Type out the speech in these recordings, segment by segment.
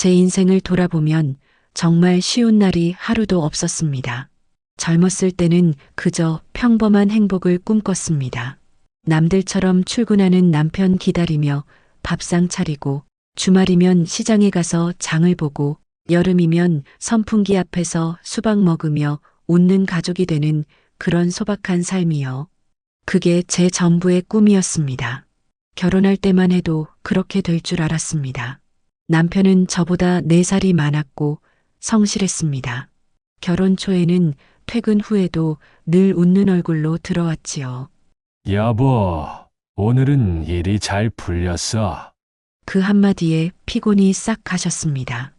제 인생을 돌아보면 정말 쉬운 날이 하루도 없었습니다. 젊었을 때는 그저 평범한 행복을 꿈꿨습니다. 남들처럼 출근하는 남편 기다리며 밥상 차리고, 주말이면 시장에 가서 장을 보고, 여름이면 선풍기 앞에서 수박 먹으며 웃는 가족이 되는 그런 소박한 삶이요. 그게 제 전부의 꿈이었습니다. 결혼할 때만 해도 그렇게 될 줄 알았습니다. 남편은 저보다 4살이 많았고 성실했습니다. 결혼 초에는 퇴근 후에도 늘 웃는 얼굴로 들어왔지요. 여보, 오늘은 일이 잘 풀렸어. 그 한마디에 피곤이 싹 가셨습니다.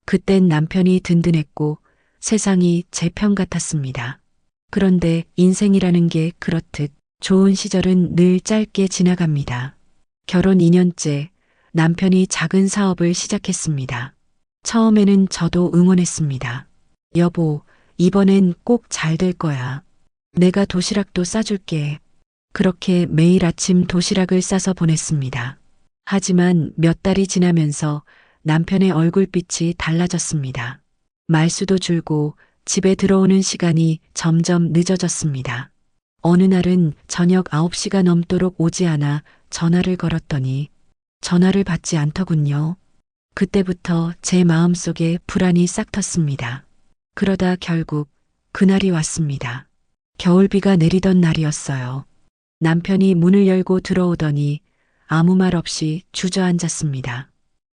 그땐 남편이 든든했고 세상이 제 편 같았습니다. 그런데 인생이라는 게 그렇듯 좋은 시절은 늘 짧게 지나갑니다. 결혼 2년째 남편이 작은 사업을 시작했습니다. 처음에는 저도 응원했습니다. 여보, 이번엔 꼭 잘 될 거야. 내가 도시락도 싸줄게. 그렇게 매일 아침 도시락을 싸서 보냈습니다. 하지만 몇 달이 지나면서 남편의 얼굴빛이 달라졌습니다. 말수도 줄고 집에 들어오는 시간이 점점 늦어졌습니다. 어느 날은 저녁 9시가 넘도록 오지 않아 전화를 걸었더니 전화를 받지 않더군요. 그때부터 제 마음속에 불안이 싹 텄습니다. 그러다 결국 그날이 왔습니다. 겨울비가 내리던 날이었어요. 남편이 문을 열고 들어오더니 아무 말 없이 주저앉았습니다.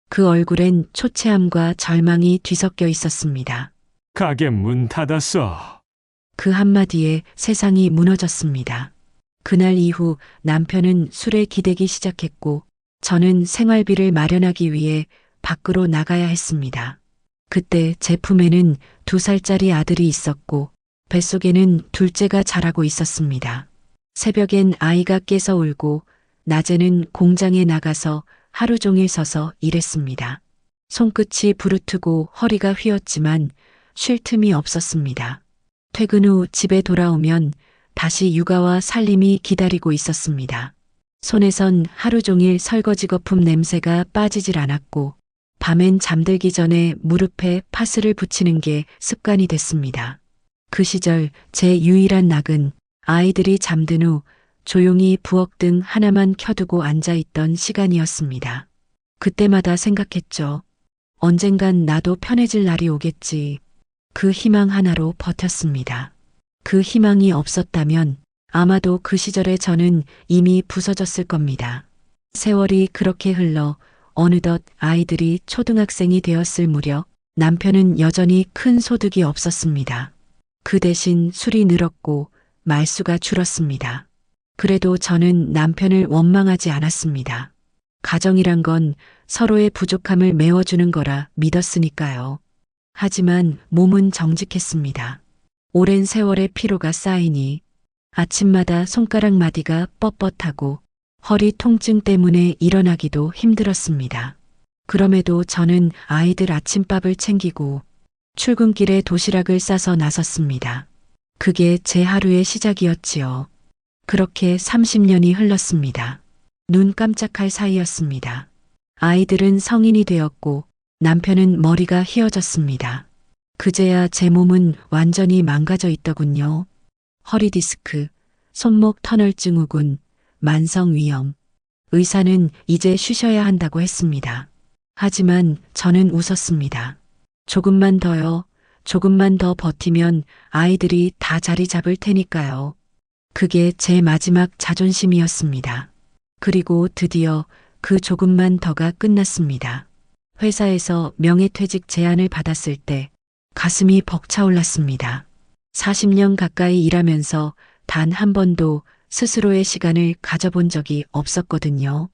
그 얼굴엔 초췌함과 절망이 뒤섞여 있었습니다. 가게 문 닫았어. 그 한마디에 세상이 무너졌습니다. 그날 이후 남편은 술에 기대기 시작했고 저는 생활비를 마련하기 위해 밖으로 나가야 했습니다. 그때 제 품에는 2살짜리 아들이 있었고 뱃속에는 둘째가 자라고 있었습니다. 새벽엔 아이가 깨서 울고 낮에는 공장에 나가서 하루 종일 서서 일했습니다. 손끝이 부르트고 허리가 휘었지만 쉴 틈이 없었습니다. 퇴근 후 집에 돌아오면 다시 육아와 살림이 기다리고 있었습니다. 손에선 하루 종일 설거지 거품 냄새가 빠지질 않았고 밤엔 잠들기 전에 무릎에 파스를 붙이는 게 습관이 됐습니다. 그 시절 제 유일한 낙은 아이들이 잠든 후 조용히 부엌등 하나만 켜두고 앉아있던 시간이었습니다. 그때마다 생각했죠. 언젠간 나도 편해질 날이 오겠지. 그 희망 하나로 버텼습니다. 그 희망이 없었다면 아마도 그 시절의 저는 이미 부서졌을 겁니다. 세월이 그렇게 흘러 어느덧 아이들이 초등학생이 되었을 무렵 남편은 여전히 큰 소득이 없었습니다. 그 대신 술이 늘었고 말수가 줄었습니다. 그래도 저는 남편을 원망하지 않았습니다. 가정이란 건 서로의 부족함을 메워주는 거라 믿었으니까요. 하지만 몸은 정직했습니다. 오랜 세월의 피로가 쌓이니 아침마다 손가락 마디가 뻣뻣하고 허리 통증 때문에 일어나기도 힘들었습니다. 그럼에도 저는 아이들 아침밥을 챙기고 출근길에 도시락을 싸서 나섰습니다. 그게 제 하루의 시작이었지요. 그렇게 30년이 흘렀습니다. 눈 깜짝할 사이였습니다. 아이들은 성인이 되었고 남편은 머리가 휘어졌습니다. 그제야 제 몸은 완전히 망가져 있더군요. 허리 디스크, 손목 터널 증후군, 만성 위염. 의사는 이제 쉬셔야 한다고 했습니다. 하지만 저는 웃었습니다. 조금만 더요. 조금만 더 버티면 아이들이 다 자리 잡을 테니까요. 그게 제 마지막 자존심이었습니다. 그리고 드디어 그 조금만 더가 끝났습니다. 회사에서 명예퇴직 제안을 받았을 때 가슴이 벅차올랐습니다. 40년 가까이 일하면서 단 한 번도 스스로의 시간을 가져본 적이 없었거든요.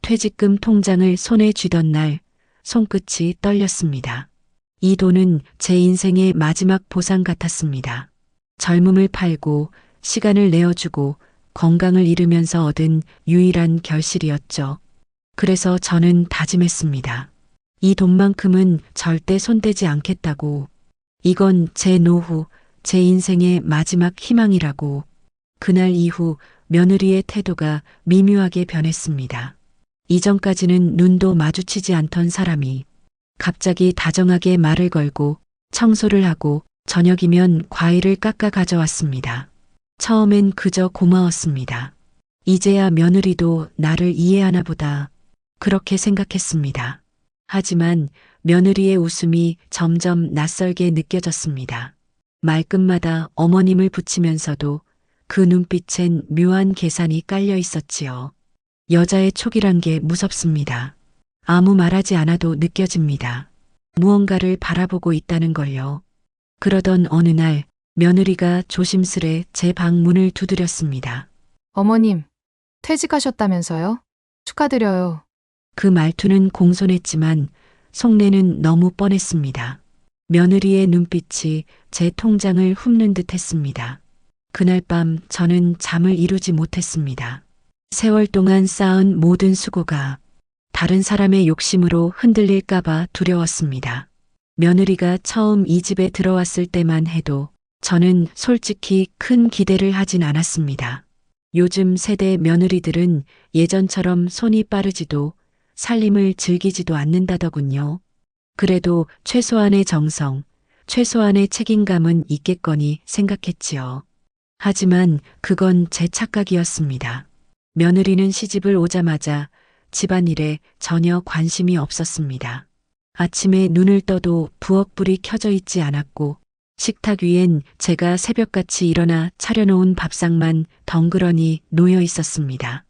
퇴직금 통장을 손에 쥐던 날 손끝이 떨렸습니다. 이 돈은 제 인생의 마지막 보상 같았습니다. 젊음을 팔고 시간을 내어주고 건강을 잃으면서 얻은 유일한 결실이었죠. 그래서 저는 다짐했습니다. 이 돈만큼은 절대 손대지 않겠다고. 이건 제 노후, 제 인생의 마지막 희망이라고. 그날 이후 며느리의 태도가 미묘하게 변했습니다. 이전까지는 눈도 마주치지 않던 사람이 갑자기 다정하게 말을 걸고 청소를 하고 저녁이면 과일을 깎아 가져왔습니다. 처음엔 그저 고마웠습니다. 이제야 며느리도 나를 이해하나 보다. 그렇게 생각했습니다. 하지만 며느리의 웃음이 점점 낯설게 느껴졌습니다. 말끝마다 어머님을 붙이면서도 그 눈빛엔 묘한 계산이 깔려 있었지요. 여자의 촉이란 게 무섭습니다. 아무 말하지 않아도 느껴집니다. 무언가를 바라보고 있다는 걸요. 그러던 어느 날 며느리가 조심스레 제 방 문을 두드렸습니다. 어머님, 퇴직하셨다면서요? 축하드려요. 그 말투는 공손했지만 속내는 너무 뻔했습니다. 며느리의 눈빛이 제 통장을 훑는 듯 했습니다. 그날 밤 저는 잠을 이루지 못했습니다. 세월 동안 쌓은 모든 수고가 다른 사람의 욕심으로 흔들릴까봐 두려웠습니다. 며느리가 처음 이 집에 들어왔을 때만 해도 저는 솔직히 큰 기대를 하진 않았습니다. 요즘 세대 며느리들은 예전처럼 손이 빠르지도 살림을 즐기지도 않는다더군요. 그래도 최소한의 정성, 최소한의 책임감은 있겠거니 생각했지요. 하지만 그건 제 착각이었습니다. 며느리는 시집을 오자마자 집안일에 전혀 관심이 없었습니다. 아침에 눈을 떠도 부엌불이 켜져 있지 않았고 식탁 위엔 제가 새벽같이 일어나 차려놓은 밥상만 덩그러니 놓여 있었습니다.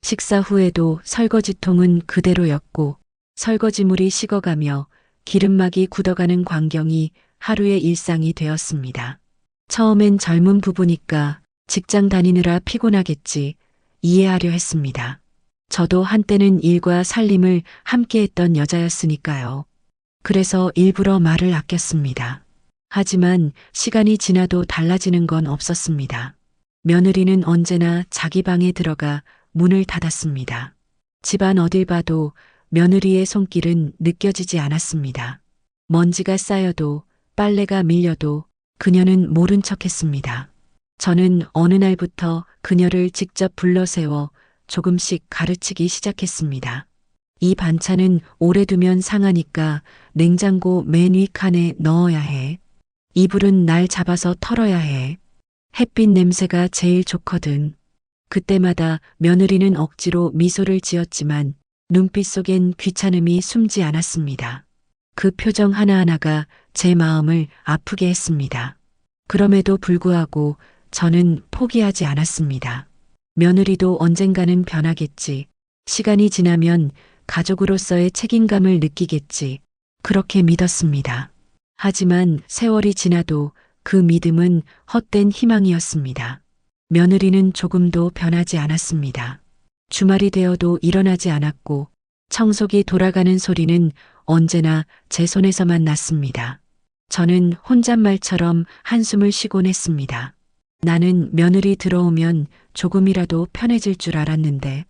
식사 후에도 설거지통은 그대로였고 설거지물이 식어가며 기름막이 굳어가는 광경이 하루의 일상이 되었습니다. 처음엔 젊은 부부니까 직장 다니느라 피곤하겠지 이해하려 했습니다. 저도 한때는 일과 살림을 함께했던 여자였으니까요. 그래서 일부러 말을 아꼈습니다. 하지만 시간이 지나도 달라지는 건 없었습니다. 며느리는 언제나 자기 방에 들어가 문을 닫았습니다. 집안 어딜 봐도 며느리의 손길은 느껴지지 않았습니다. 먼지가 쌓여도 빨래가 밀려도 그녀는 모른 척했습니다. 저는 어느 날부터 그녀를 직접 불러세워 조금씩 가르치기 시작했습니다. 이 반찬은 오래 두면 상하니까 냉장고 맨 위 칸에 넣어야 해. 이불은 날 잡아서 털어야 해. 햇빛 냄새가 제일 좋거든. 그때마다 며느리는 억지로 미소를 지었지만 눈빛 속엔 귀찮음이 숨지 않았습니다. 그 표정 하나하나가 제 마음을 아프게 했습니다. 그럼에도 불구하고 저는 포기하지 않았습니다. 며느리도 언젠가는 변하겠지. 시간이 지나면 가족으로서의 책임감을 느끼겠지. 그렇게 믿었습니다. 하지만 세월이 지나도 그 믿음은 헛된 희망이었습니다. 며느리는 조금도 변하지 않았습니다. 주말이 되어도 일어나지 않았고 청소기 돌아가는 소리는 언제나 제 손에서만 났습니다. 저는 혼잣말처럼 한숨을 쉬곤 했습니다. 나는 며느리 들어오면 조금이라도 편해질 줄 알았는데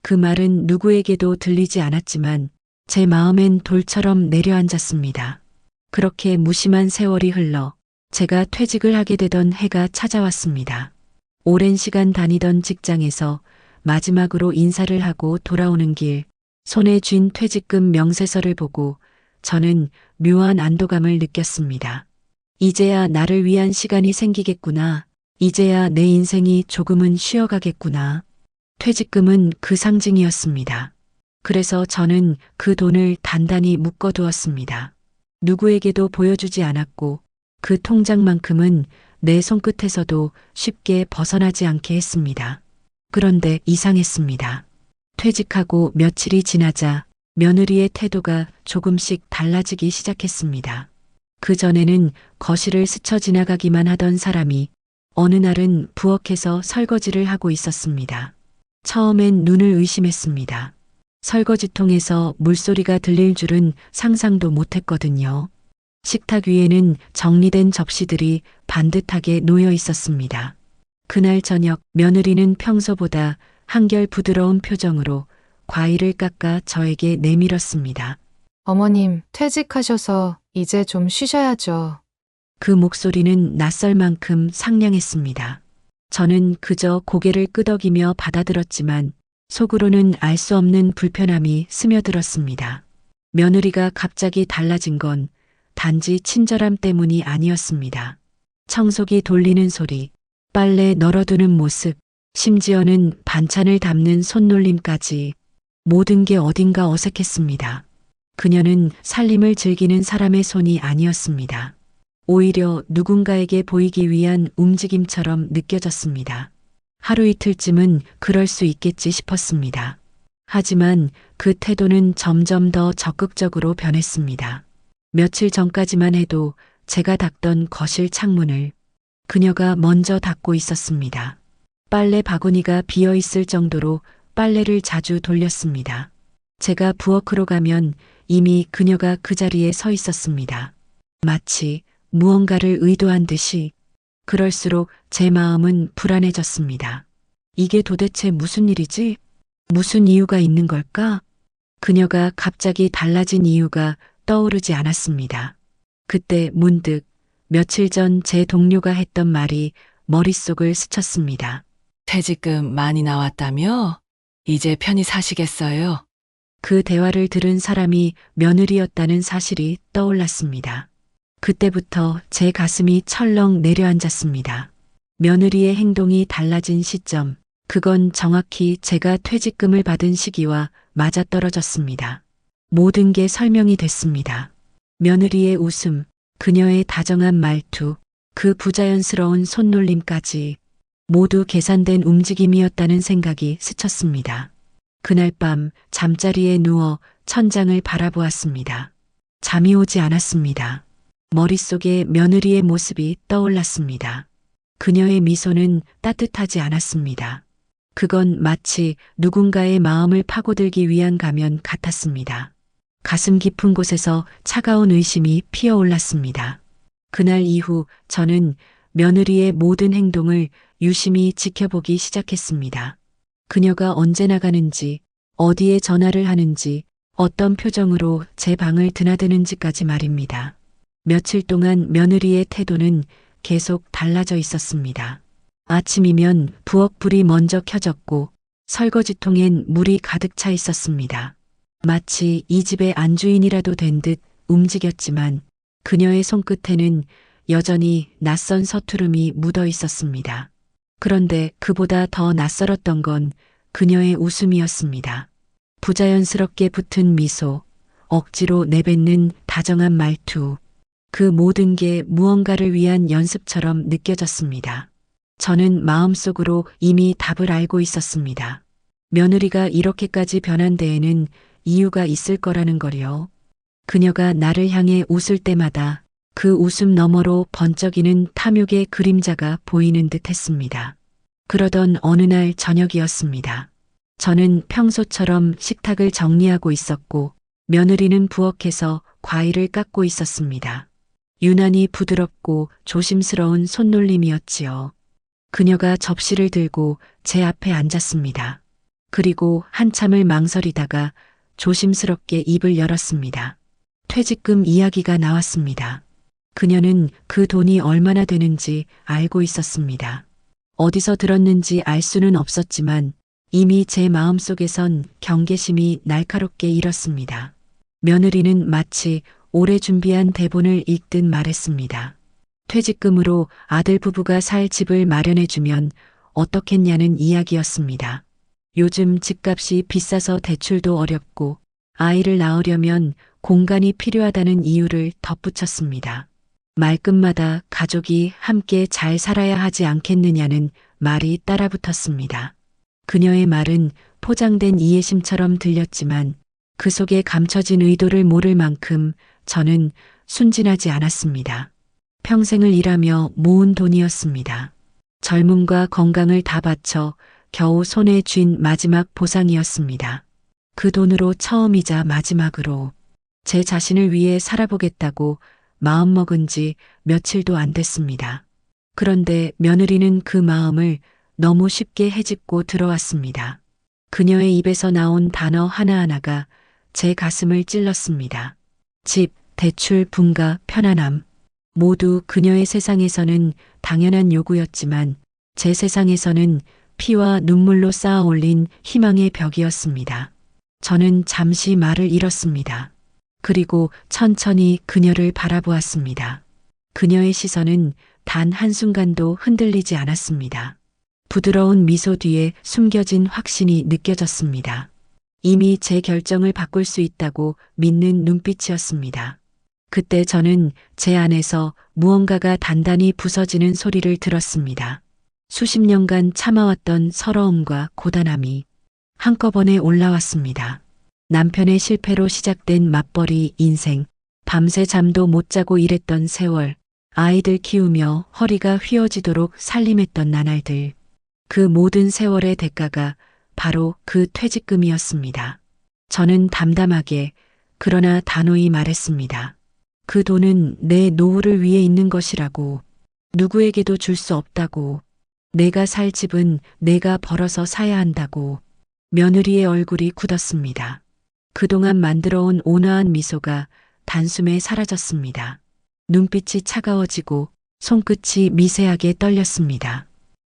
그 말은 누구에게도 들리지 않았지만 제 마음엔 돌처럼 내려앉았습니다. 그렇게 무심한 세월이 흘러 제가 퇴직을 하게 되던 해가 찾아왔습니다. 오랜 시간 다니던 직장에서 마지막으로 인사를 하고 돌아오는 길 손에 쥔 퇴직금 명세서를 보고 저는 묘한 안도감을 느꼈습니다. 이제야 나를 위한 시간이 생기겠구나. 이제야 내 인생이 조금은 쉬어가겠구나. 퇴직금은 그 상징이었습니다. 그래서 저는 그 돈을 단단히 묶어두었습니다. 누구에게도 보여주지 않았고 그 통장만큼은 내 손끝에서도 쉽게 벗어나지 않게 했습니다. 그런데 이상했습니다. 퇴직하고 며칠이 지나자 며느리의 태도가 조금씩 달라지기 시작했습니다. 그전에는 거실을 스쳐 지나가기만 하던 사람이 어느 날은 부엌에서 설거지를 하고 있었습니다. 처음엔 눈을 의심했습니다. 설거지통에서 물소리가 들릴 줄은 상상도 못했거든요. 식탁 위에는 정리된 접시들이 반듯하게 놓여 있었습니다. 그날 저녁 며느리는 평소보다 한결 부드러운 표정으로 과일을 깎아 저에게 내밀었습니다. 어머님, 퇴직하셔서 이제 좀 쉬셔야죠. 그 목소리는 낯설 만큼 상냥했습니다. 저는 그저 고개를 끄덕이며 받아들었지만 속으로는 알 수 없는 불편함이 스며들었습니다. 며느리가 갑자기 달라진 건 단지 친절함 때문이 아니었습니다. 청소기 돌리는 소리, 빨래 널어두는 모습, 심지어는 반찬을 담는 손놀림까지 모든 게 어딘가 어색했습니다. 그녀는 살림을 즐기는 사람의 손이 아니었습니다. 오히려 누군가에게 보이기 위한 움직임처럼 느껴졌습니다. 하루 이틀쯤은 그럴 수 있겠지 싶었습니다. 하지만 그 태도는 점점 더 적극적으로 변했습니다. 며칠 전까지만 해도 제가 닦던 거실 창문을 그녀가 먼저 닦고 있었습니다. 빨래 바구니가 비어 있을 정도로 빨래를 자주 돌렸습니다. 제가 부엌으로 가면 이미 그녀가 그 자리에 서 있었습니다. 마치 무언가를 의도한 듯이. 그럴수록 제 마음은 불안해졌습니다. 이게 도대체 무슨 일이지? 무슨 이유가 있는 걸까? 그녀가 갑자기 달라진 이유가 떠오르지 않았습니다. 그때 문득 며칠 전 제 동료가 했던 말이 머릿속을 스쳤습니다. 퇴직금 많이 나왔다며? 이제 편히 사시겠어요? 그 대화를 들은 사람이 며느리였다는 사실이 떠올랐습니다. 그때부터 제 가슴이 철렁 내려앉았습니다. 며느리의 행동이 달라진 시점, 그건 정확히 제가 퇴직금을 받은 시기와 맞아떨어졌습니다. 모든 게 설명이 됐습니다. 며느리의 웃음, 그녀의 다정한 말투, 그 부자연스러운 손놀림까지 모두 계산된 움직임이었다는 생각이 스쳤습니다. 그날 밤 잠자리에 누워 천장을 바라보았습니다. 잠이 오지 않았습니다. 머릿속에 며느리의 모습이 떠올랐습니다. 그녀의 미소는 따뜻하지 않았습니다. 그건 마치 누군가의 마음을 파고들기 위한 가면 같았습니다. 가슴 깊은 곳에서 차가운 의심이 피어올랐습니다. 그날 이후 저는 며느리의 모든 행동을 유심히 지켜보기 시작했습니다. 그녀가 언제 나가는지, 어디에 전화를 하는지, 어떤 표정으로 제 방을 드나드는지까지 말입니다. 며칠 동안 며느리의 태도는 계속 달라져 있었습니다. 아침이면 부엌 불이 먼저 켜졌고 설거지통엔 물이 가득 차 있었습니다. 마치 이 집의 안주인이라도 된 듯 움직였지만 그녀의 손끝에는 여전히 낯선 서투름이 묻어 있었습니다. 그런데 그보다 더 낯설었던 건 그녀의 웃음이었습니다. 부자연스럽게 붙은 미소, 억지로 내뱉는 다정한 말투, 그 모든 게 무언가를 위한 연습처럼 느껴졌습니다. 저는 마음속으로 이미 답을 알고 있었습니다. 며느리가 이렇게까지 변한 데에는 이유가 있을 거라는 거요. 그녀가 나를 향해 웃을 때마다 그 웃음 너머로 번쩍이는 탐욕의 그림자가 보이는 듯 했습니다. 그러던 어느 날 저녁이었습니다. 저는 평소처럼 식탁을 정리하고 있었고 며느리는 부엌에서 과일을 깎고 있었습니다. 유난히 부드럽고 조심스러운 손놀림이었지요. 그녀가 접시를 들고 제 앞에 앉았습니다. 그리고 한참을 망설이다가 조심스럽게 입을 열었습니다. 퇴직금 이야기가 나왔습니다. 그녀는 그 돈이 얼마나 되는지 알고 있었습니다. 어디서 들었는지 알 수는 없었지만 이미 제 마음속에선 경계심이 날카롭게 일었습니다. 며느리는 마치 오래 준비한 대본을 읽듯 말했습니다. 퇴직금으로 아들 부부가 살 집을 마련해주면 어떻겠냐는 이야기였습니다. 요즘 집값이 비싸서 대출도 어렵고 아이를 낳으려면 공간이 필요하다는 이유를 덧붙였습니다. 말끝마다 가족이 함께 잘 살아야 하지 않겠느냐는 말이 따라붙었습니다. 그녀의 말은 포장된 이해심처럼 들렸지만 그 속에 감춰진 의도를 모를 만큼 저는 순진하지 않았습니다. 평생을 일하며 모은 돈이었습니다. 젊음과 건강을 다 바쳐 겨우 손에 쥔 마지막 보상이었습니다. 그 돈으로 처음이자 마지막으로 제 자신을 위해 살아보겠다고 마음먹은 지 며칠도 안 됐습니다. 그런데 며느리는 그 마음을 너무 쉽게 헤집고 들어왔습니다. 그녀의 입에서 나온 단어 하나하나가 제 가슴을 찔렀습니다. 집, 대출, 분가, 편안함. 모두 그녀의 세상에서는 당연한 요구였지만 제 세상에서는 피와 눈물로 쌓아 올린 희망의 벽이었습니다. 저는 잠시 말을 잃었습니다. 그리고 천천히 그녀를 바라보았습니다. 그녀의 시선은 단 한순간도 흔들리지 않았습니다. 부드러운 미소 뒤에 숨겨진 확신이 느껴졌습니다. 이미 제 결정을 바꿀 수 있다고 믿는 눈빛이었습니다. 그때 저는 제 안에서 무언가가 단단히 부서지는 소리를 들었습니다. 수십 년간 참아왔던 서러움과 고단함이 한꺼번에 올라왔습니다. 남편의 실패로 시작된 맞벌이 인생, 밤새 잠도 못 자고 일했던 세월, 아이들 키우며 허리가 휘어지도록 살림했던 나날들. 그 모든 세월의 대가가 바로 그 퇴직금이었습니다. 저는 담담하게 그러나 단호히 말했습니다. 그 돈은 내 노후를 위해 있는 것이라고, 누구에게도 줄 수 없다고, 내가 살 집은 내가 벌어서 사야 한다고. 며느리의 얼굴이 굳었습니다. 그동안 만들어온 온화한 미소가 단숨에 사라졌습니다. 눈빛이 차가워지고 손끝이 미세하게 떨렸습니다.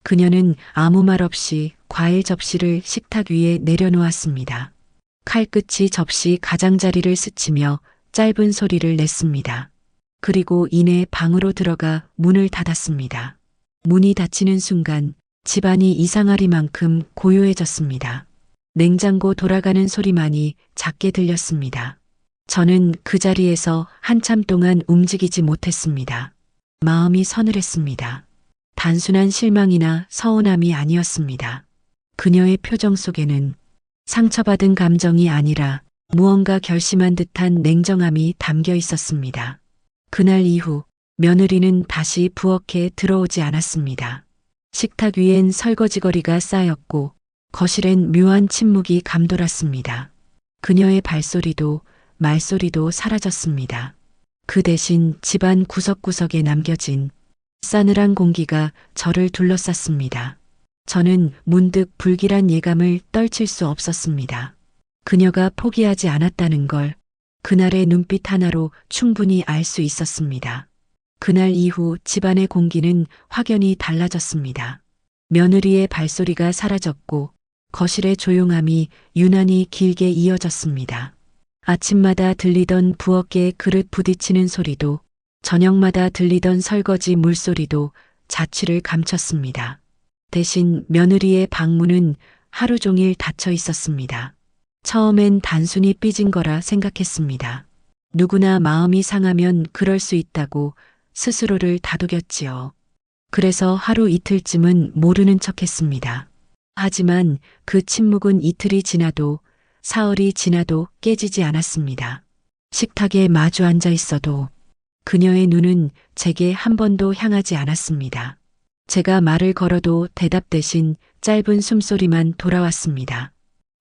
그녀는 아무 말 없이 과일 접시를 식탁 위에 내려놓았습니다. 칼끝이 접시 가장자리를 스치며 짧은 소리를 냈습니다. 그리고 이내 방으로 들어가 문을 닫았습니다. 문이 닫히는 순간 집안이 이상하리만큼 고요해졌습니다. 냉장고 돌아가는 소리만이 작게 들렸습니다. 저는 그 자리에서 한참 동안 움직이지 못했습니다. 마음이 서늘했습니다. 단순한 실망이나 서운함이 아니었습니다. 그녀의 표정 속에는 상처받은 감정이 아니라 무언가 결심한 듯한 냉정함이 담겨 있었습니다. 그날 이후 며느리는 다시 부엌에 들어오지 않았습니다. 식탁 위엔 설거지거리가 쌓였고 거실엔 묘한 침묵이 감돌았습니다. 그녀의 발소리도 말소리도 사라졌습니다. 그 대신 집안 구석구석에 남겨진 싸늘한 공기가 저를 둘러쌌습니다. 저는 문득 불길한 예감을 떨칠 수 없었습니다. 그녀가 포기하지 않았다는 걸 그날의 눈빛 하나로 충분히 알 수 있었습니다. 그날 이후 집안의 공기는 확연히 달라졌습니다. 며느리의 발소리가 사라졌고 거실의 조용함이 유난히 길게 이어졌습니다. 아침마다 들리던 부엌에 그릇 부딪히는 소리도 저녁마다 들리던 설거지 물소리도 자취를 감췄습니다. 대신 며느리의 방문은 하루 종일 닫혀 있었습니다. 처음엔 단순히 삐진 거라 생각했습니다. 누구나 마음이 상하면 그럴 수 있다고 스스로를 다독였지요. 그래서 하루 이틀쯤은 모르는 척했습니다. 하지만 그 침묵은 이틀이 지나도 사흘이 지나도 깨지지 않았습니다. 식탁에 마주 앉아 있어도 그녀의 눈은 제게 한 번도 향하지 않았습니다. 제가 말을 걸어도 대답 대신 짧은 숨소리만 돌아왔습니다.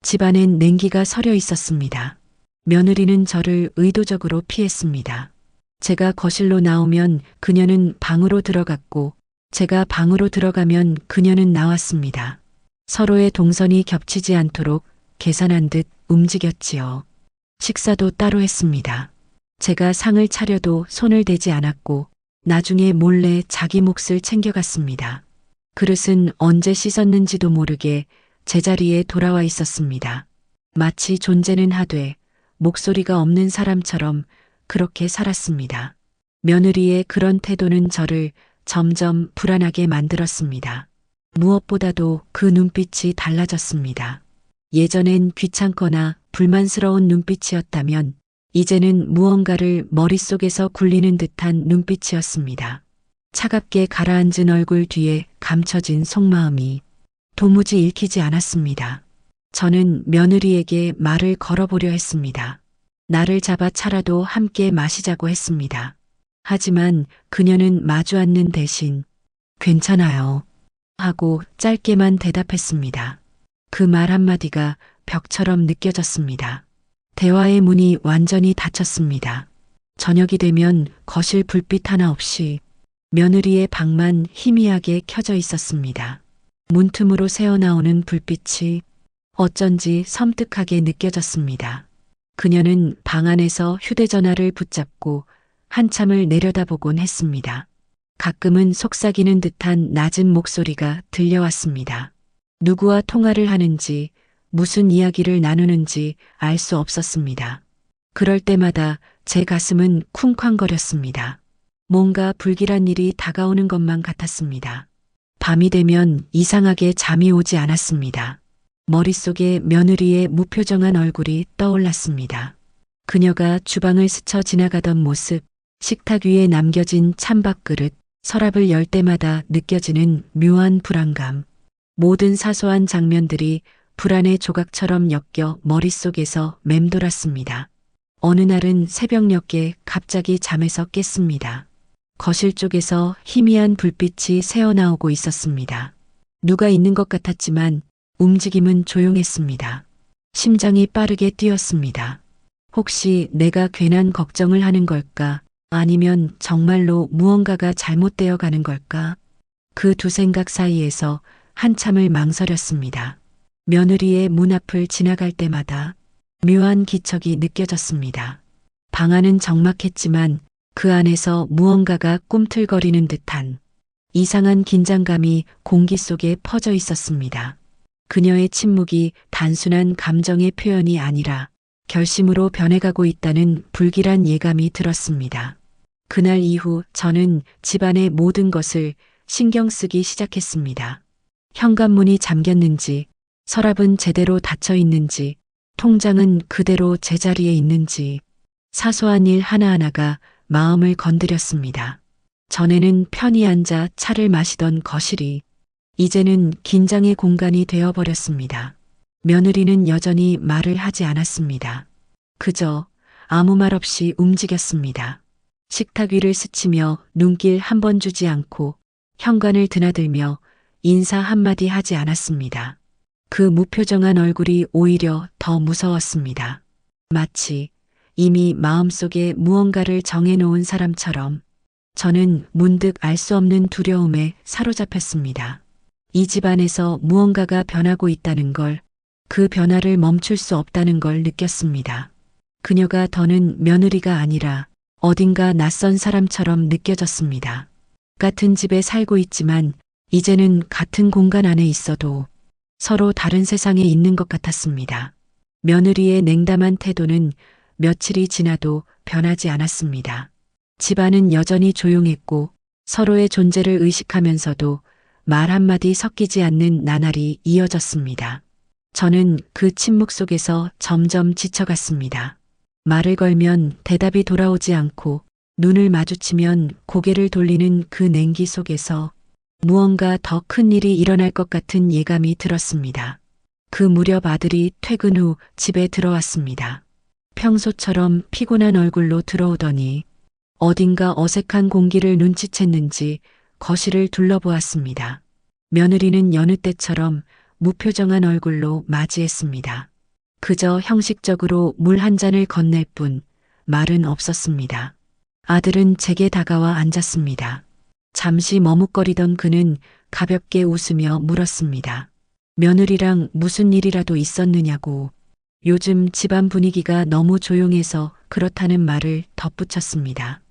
집안엔 냉기가 서려 있었습니다. 며느리는 저를 의도적으로 피했습니다. 제가 거실로 나오면 그녀는 방으로 들어갔고 제가 방으로 들어가면 그녀는 나왔습니다. 서로의 동선이 겹치지 않도록 계산한 듯 움직였지요. 식사도 따로 했습니다. 제가 상을 차려도 손을 대지 않았고 나중에 몰래 자기 몫을 챙겨갔습니다. 그릇은 언제 씻었는지도 모르게 제자리에 돌아와 있었습니다. 마치 존재는 하되 목소리가 없는 사람처럼 그렇게 살았습니다. 며느리의 그런 태도는 저를 점점 불안하게 만들었습니다. 무엇보다도 그 눈빛이 달라졌습니다. 예전엔 귀찮거나 불만스러운 눈빛이었다면 이제는 무언가를 머릿속에서 굴리는 듯한 눈빛이었습니다. 차갑게 가라앉은 얼굴 뒤에 감춰진 속마음이 도무지 읽히지 않았습니다. 저는 며느리에게 말을 걸어보려 했습니다. 나를 잡아 차라도 함께 마시자고 했습니다. 하지만 그녀는 마주 앉는 대신 괜찮아요 하고 짧게만 대답했습니다. 그 말 한마디가 벽처럼 느껴졌습니다. 대화의 문이 완전히 닫혔습니다. 저녁이 되면 거실 불빛 하나 없이 며느리의 방만 희미하게 켜져 있었습니다. 문틈으로 새어나오는 불빛이 어쩐지 섬뜩하게 느껴졌습니다. 그녀는 방 안에서 휴대전화를 붙잡고 한참을 내려다보곤 했습니다. 가끔은 속삭이는 듯한 낮은 목소리가 들려왔습니다. 누구와 통화를 하는지 무슨 이야기를 나누는지 알 수 없었습니다. 그럴 때마다 제 가슴은 쿵쾅거렸습니다. 뭔가 불길한 일이 다가오는 것만 같았습니다. 밤이 되면 이상하게 잠이 오지 않았습니다. 머릿속에 며느리의 무표정한 얼굴이 떠올랐습니다. 그녀가 주방을 스쳐 지나가던 모습, 식탁 위에 남겨진 찬밥그릇, 서랍을 열 때마다 느껴지는 묘한 불안감. 모든 사소한 장면들이 불안의 조각처럼 엮여 머릿속에서 맴돌았습니다. 어느 날은 새벽녘에 갑자기 잠에서 깼습니다. 거실 쪽에서 희미한 불빛이 새어나오고 있었습니다. 누가 있는 것 같았지만 움직임은 조용했습니다. 심장이 빠르게 뛰었습니다. 혹시 내가 괜한 걱정을 하는 걸까? 아니면 정말로 무언가가 잘못되어 가는 걸까? 그 두 생각 사이에서 한참을 망설였습니다. 며느리의 문 앞을 지나갈 때마다 묘한 기척이 느껴졌습니다. 방 안은 적막했지만 그 안에서 무언가가 꿈틀거리는 듯한 이상한 긴장감이 공기 속에 퍼져 있었습니다. 그녀의 침묵이 단순한 감정의 표현이 아니라 결심으로 변해가고 있다는 불길한 예감이 들었습니다. 그날 이후 저는 집안의 모든 것을 신경 쓰기 시작했습니다. 현관문이 잠겼는지, 서랍은 제대로 닫혀 있는지, 통장은 그대로 제자리에 있는지, 사소한 일 하나하나가 마음을 건드렸습니다. 전에는 편히 앉아 차를 마시던 거실이 이제는 긴장의 공간이 되어버렸습니다. 며느리는 여전히 말을 하지 않았습니다. 그저 아무 말 없이 움직였습니다. 식탁 위를 스치며 눈길 한 번 주지 않고 현관을 드나들며 인사 한마디 하지 않았습니다. 그 무표정한 얼굴이 오히려 더 무서웠습니다. 마치 이미 마음속에 무언가를 정해놓은 사람처럼 저는 문득 알 수 없는 두려움에 사로잡혔습니다. 이 집안에서 무언가가 변하고 있다는 걸, 그 변화를 멈출 수 없다는 걸 느꼈습니다. 그녀가 더는 며느리가 아니라 어딘가 낯선 사람처럼 느껴졌습니다. 같은 집에 살고 있지만 이제는 같은 공간 안에 있어도 서로 다른 세상에 있는 것 같았습니다. 며느리의 냉담한 태도는 며칠이 지나도 변하지 않았습니다. 집안은 여전히 조용했고 서로의 존재를 의식하면서도 말 한마디 섞이지 않는 나날이 이어졌습니다. 저는 그 침묵 속에서 점점 지쳐갔습니다. 말을 걸면 대답이 돌아오지 않고 눈을 마주치면 고개를 돌리는 그 냉기 속에서 무언가 더 큰 일이 일어날 것 같은 예감이 들었습니다. 그 무렵 아들이 퇴근 후 집에 들어왔습니다. 평소처럼 피곤한 얼굴로 들어오더니 어딘가 어색한 공기를 눈치챘는지 거실을 둘러보았습니다. 며느리는 여느 때처럼 무표정한 얼굴로 맞이했습니다. 그저 형식적으로 물 한 잔을 건넬 뿐 말은 없었습니다. 아들은 제게 다가와 앉았습니다. 잠시 머뭇거리던 그는 가볍게 웃으며 물었습니다. 며느리랑 무슨 일이라도 있었느냐고. 요즘 집안 분위기가 너무 조용해서 그렇다는 말을 덧붙였습니다.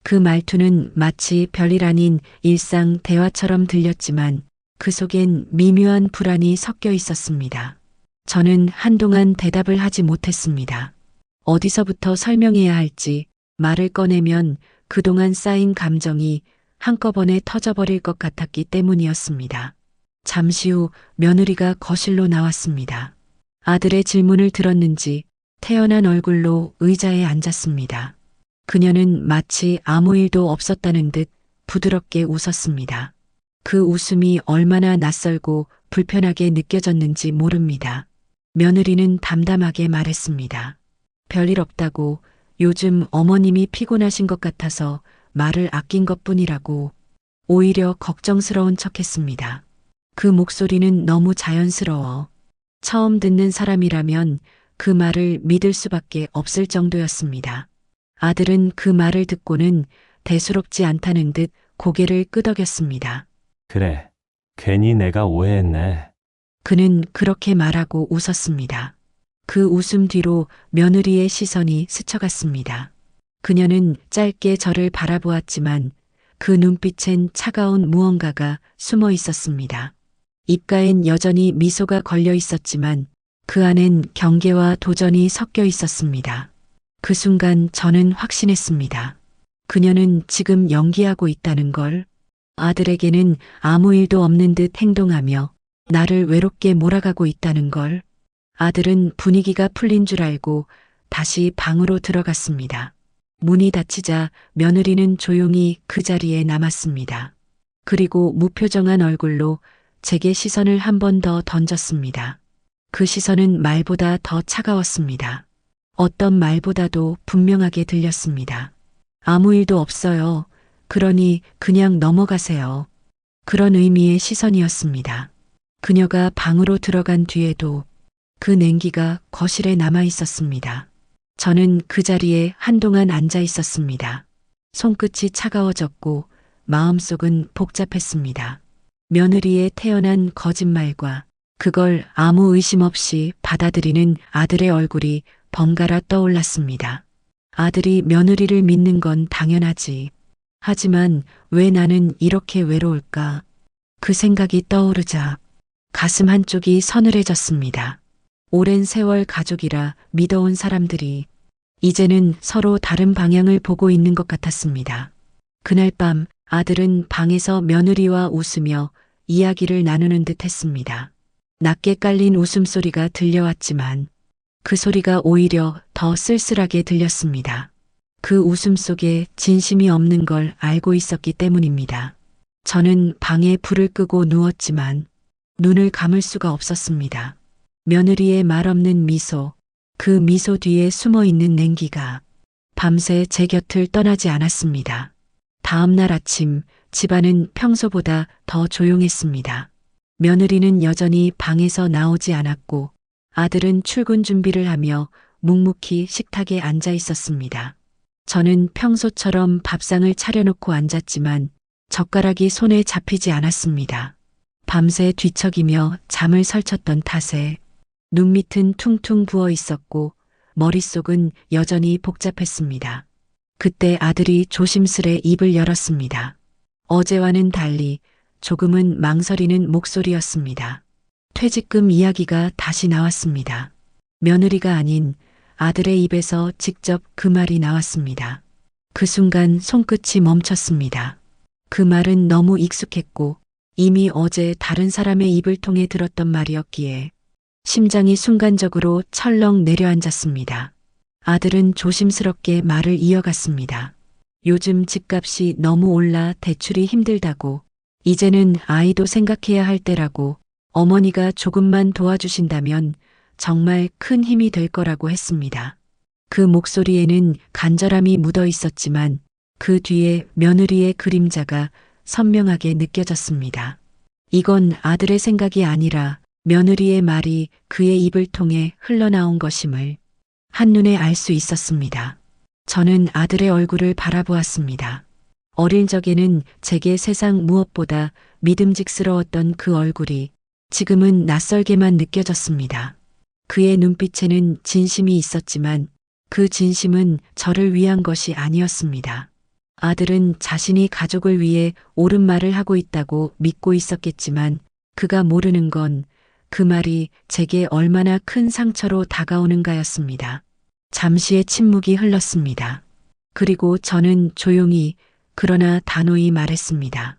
그 말투는 마치 별일 아닌 일상 대화처럼 들렸지만 그 속엔 미묘한 불안이 섞여 있었습니다. 저는 한동안 대답을 하지 못했습니다. 어디서부터 설명해야 할지, 말을 꺼내면 그동안 쌓인 감정이 한꺼번에 터져버릴 것 같았기 때문이었습니다. 잠시 후 며느리가 거실로 나왔습니다. 아들의 질문을 들었는지 태연한 얼굴로 의자에 앉았습니다. 그녀는 마치 아무 일도 없었다는 듯 부드럽게 웃었습니다. 그 웃음이 얼마나 낯설고 불편하게 느껴졌는지 모릅니다. 며느리는 담담하게 말했습니다. 별일 없다고, 요즘 어머님이 피곤하신 것 같아서 말을 아낀 것뿐이라고. 오히려 걱정스러운 척했습니다. 그 목소리는 너무 자연스러워 처음 듣는 사람이라면 그 말을 믿을 수밖에 없을 정도였습니다. 아들은 그 말을 듣고는 대수롭지 않다는 듯 고개를 끄덕였습니다. 그래, 괜히 내가 오해했네. 그는 그렇게 말하고 웃었습니다. 그 웃음 뒤로 며느리의 시선이 스쳐갔습니다. 그녀는 짧게 저를 바라보았지만 그 눈빛엔 차가운 무언가가 숨어 있었습니다. 입가엔 여전히 미소가 걸려 있었지만 그 안엔 경계와 도전이 섞여 있었습니다. 그 순간 저는 확신했습니다. 그녀는 지금 연기하고 있다는 걸, 아들에게는 아무 일도 없는 듯 행동하며 나를 외롭게 몰아가고 있다는 걸. 아들은 분위기가 풀린 줄 알고 다시 방으로 들어갔습니다. 문이 닫히자 며느리는 조용히 그 자리에 남았습니다. 그리고 무표정한 얼굴로 제게 시선을 한 번 더 던졌습니다. 그 시선은 말보다 더 차가웠습니다. 어떤 말보다도 분명하게 들렸습니다. 아무 일도 없어요. 그러니 그냥 넘어가세요. 그런 의미의 시선이었습니다. 그녀가 방으로 들어간 뒤에도 그 냉기가 거실에 남아 있었습니다. 저는 그 자리에 한동안 앉아 있었습니다. 손끝이 차가워졌고 마음속은 복잡했습니다. 며느리의 태어난 거짓말과 그걸 아무 의심 없이 받아들이는 아들의 얼굴이 번갈아 떠올랐습니다. 아들이 며느리를 믿는 건 당연하지. 하지만 왜 나는 이렇게 외로울까? 그 생각이 떠오르자 가슴 한쪽이 서늘해졌습니다. 오랜 세월 가족이라 믿어온 사람들이 이제는 서로 다른 방향을 보고 있는 것 같았습니다. 그날 밤 아들은 방에서 며느리와 웃으며 이야기를 나누는 듯 했습니다. 낮게 깔린 웃음소리가 들려왔지만 그 소리가 오히려 더 쓸쓸하게 들렸습니다. 그 웃음 속에 진심이 없는 걸 알고 있었기 때문입니다. 저는 방에 불을 끄고 누웠지만 눈을 감을 수가 없었습니다. 며느리의 말없는 미소, 그 미소 뒤에 숨어 있는 냉기가 밤새 제 곁을 떠나지 않았습니다. 다음 날 아침 집안은 평소보다 더 조용했습니다. 며느리는 여전히 방에서 나오지 않았고 아들은 출근 준비를 하며 묵묵히 식탁에 앉아 있었습니다. 저는 평소처럼 밥상을 차려놓고 앉았지만 젓가락이 손에 잡히지 않았습니다. 밤새 뒤척이며 잠을 설쳤던 탓에 눈밑은 퉁퉁 부어 있었고 머릿속은 여전히 복잡했습니다. 그때 아들이 조심스레 입을 열었습니다. 어제와는 달리 조금은 망설이는 목소리였습니다. 퇴직금 이야기가 다시 나왔습니다. 며느리가 아닌 아들의 입에서 직접 그 말이 나왔습니다. 그 순간 손끝이 멈췄습니다. 그 말은 너무 익숙했고 이미 어제 다른 사람의 입을 통해 들었던 말이었기에 심장이 순간적으로 철렁 내려앉았습니다. 아들은 조심스럽게 말을 이어갔습니다. 요즘 집값이 너무 올라 대출이 힘들다고, 이제는 아이도 생각해야 할 때라고, 어머니가 조금만 도와주신다면 정말 큰 힘이 될 거라고 했습니다. 그 목소리에는 간절함이 묻어 있었지만 그 뒤에 며느리의 그림자가 선명하게 느껴졌습니다. 이건 아들의 생각이 아니라 며느리의 말이 그의 입을 통해 흘러나온 것임을 한눈에 알 수 있었습니다. 저는 아들의 얼굴을 바라보았습니다. 어릴 적에는 제게 세상 무엇보다 믿음직스러웠던 그 얼굴이 지금은 낯설게만 느껴졌습니다. 그의 눈빛에는 진심이 있었지만 그 진심은 저를 위한 것이 아니었습니다. 아들은 자신이 가족을 위해 옳은 말을 하고 있다고 믿고 있었겠지만 그가 모르는 건 그 말이 제게 얼마나 큰 상처로 다가오는가였습니다. 잠시의 침묵이 흘렀습니다. 그리고 저는 조용히 그러나 단호히 말했습니다.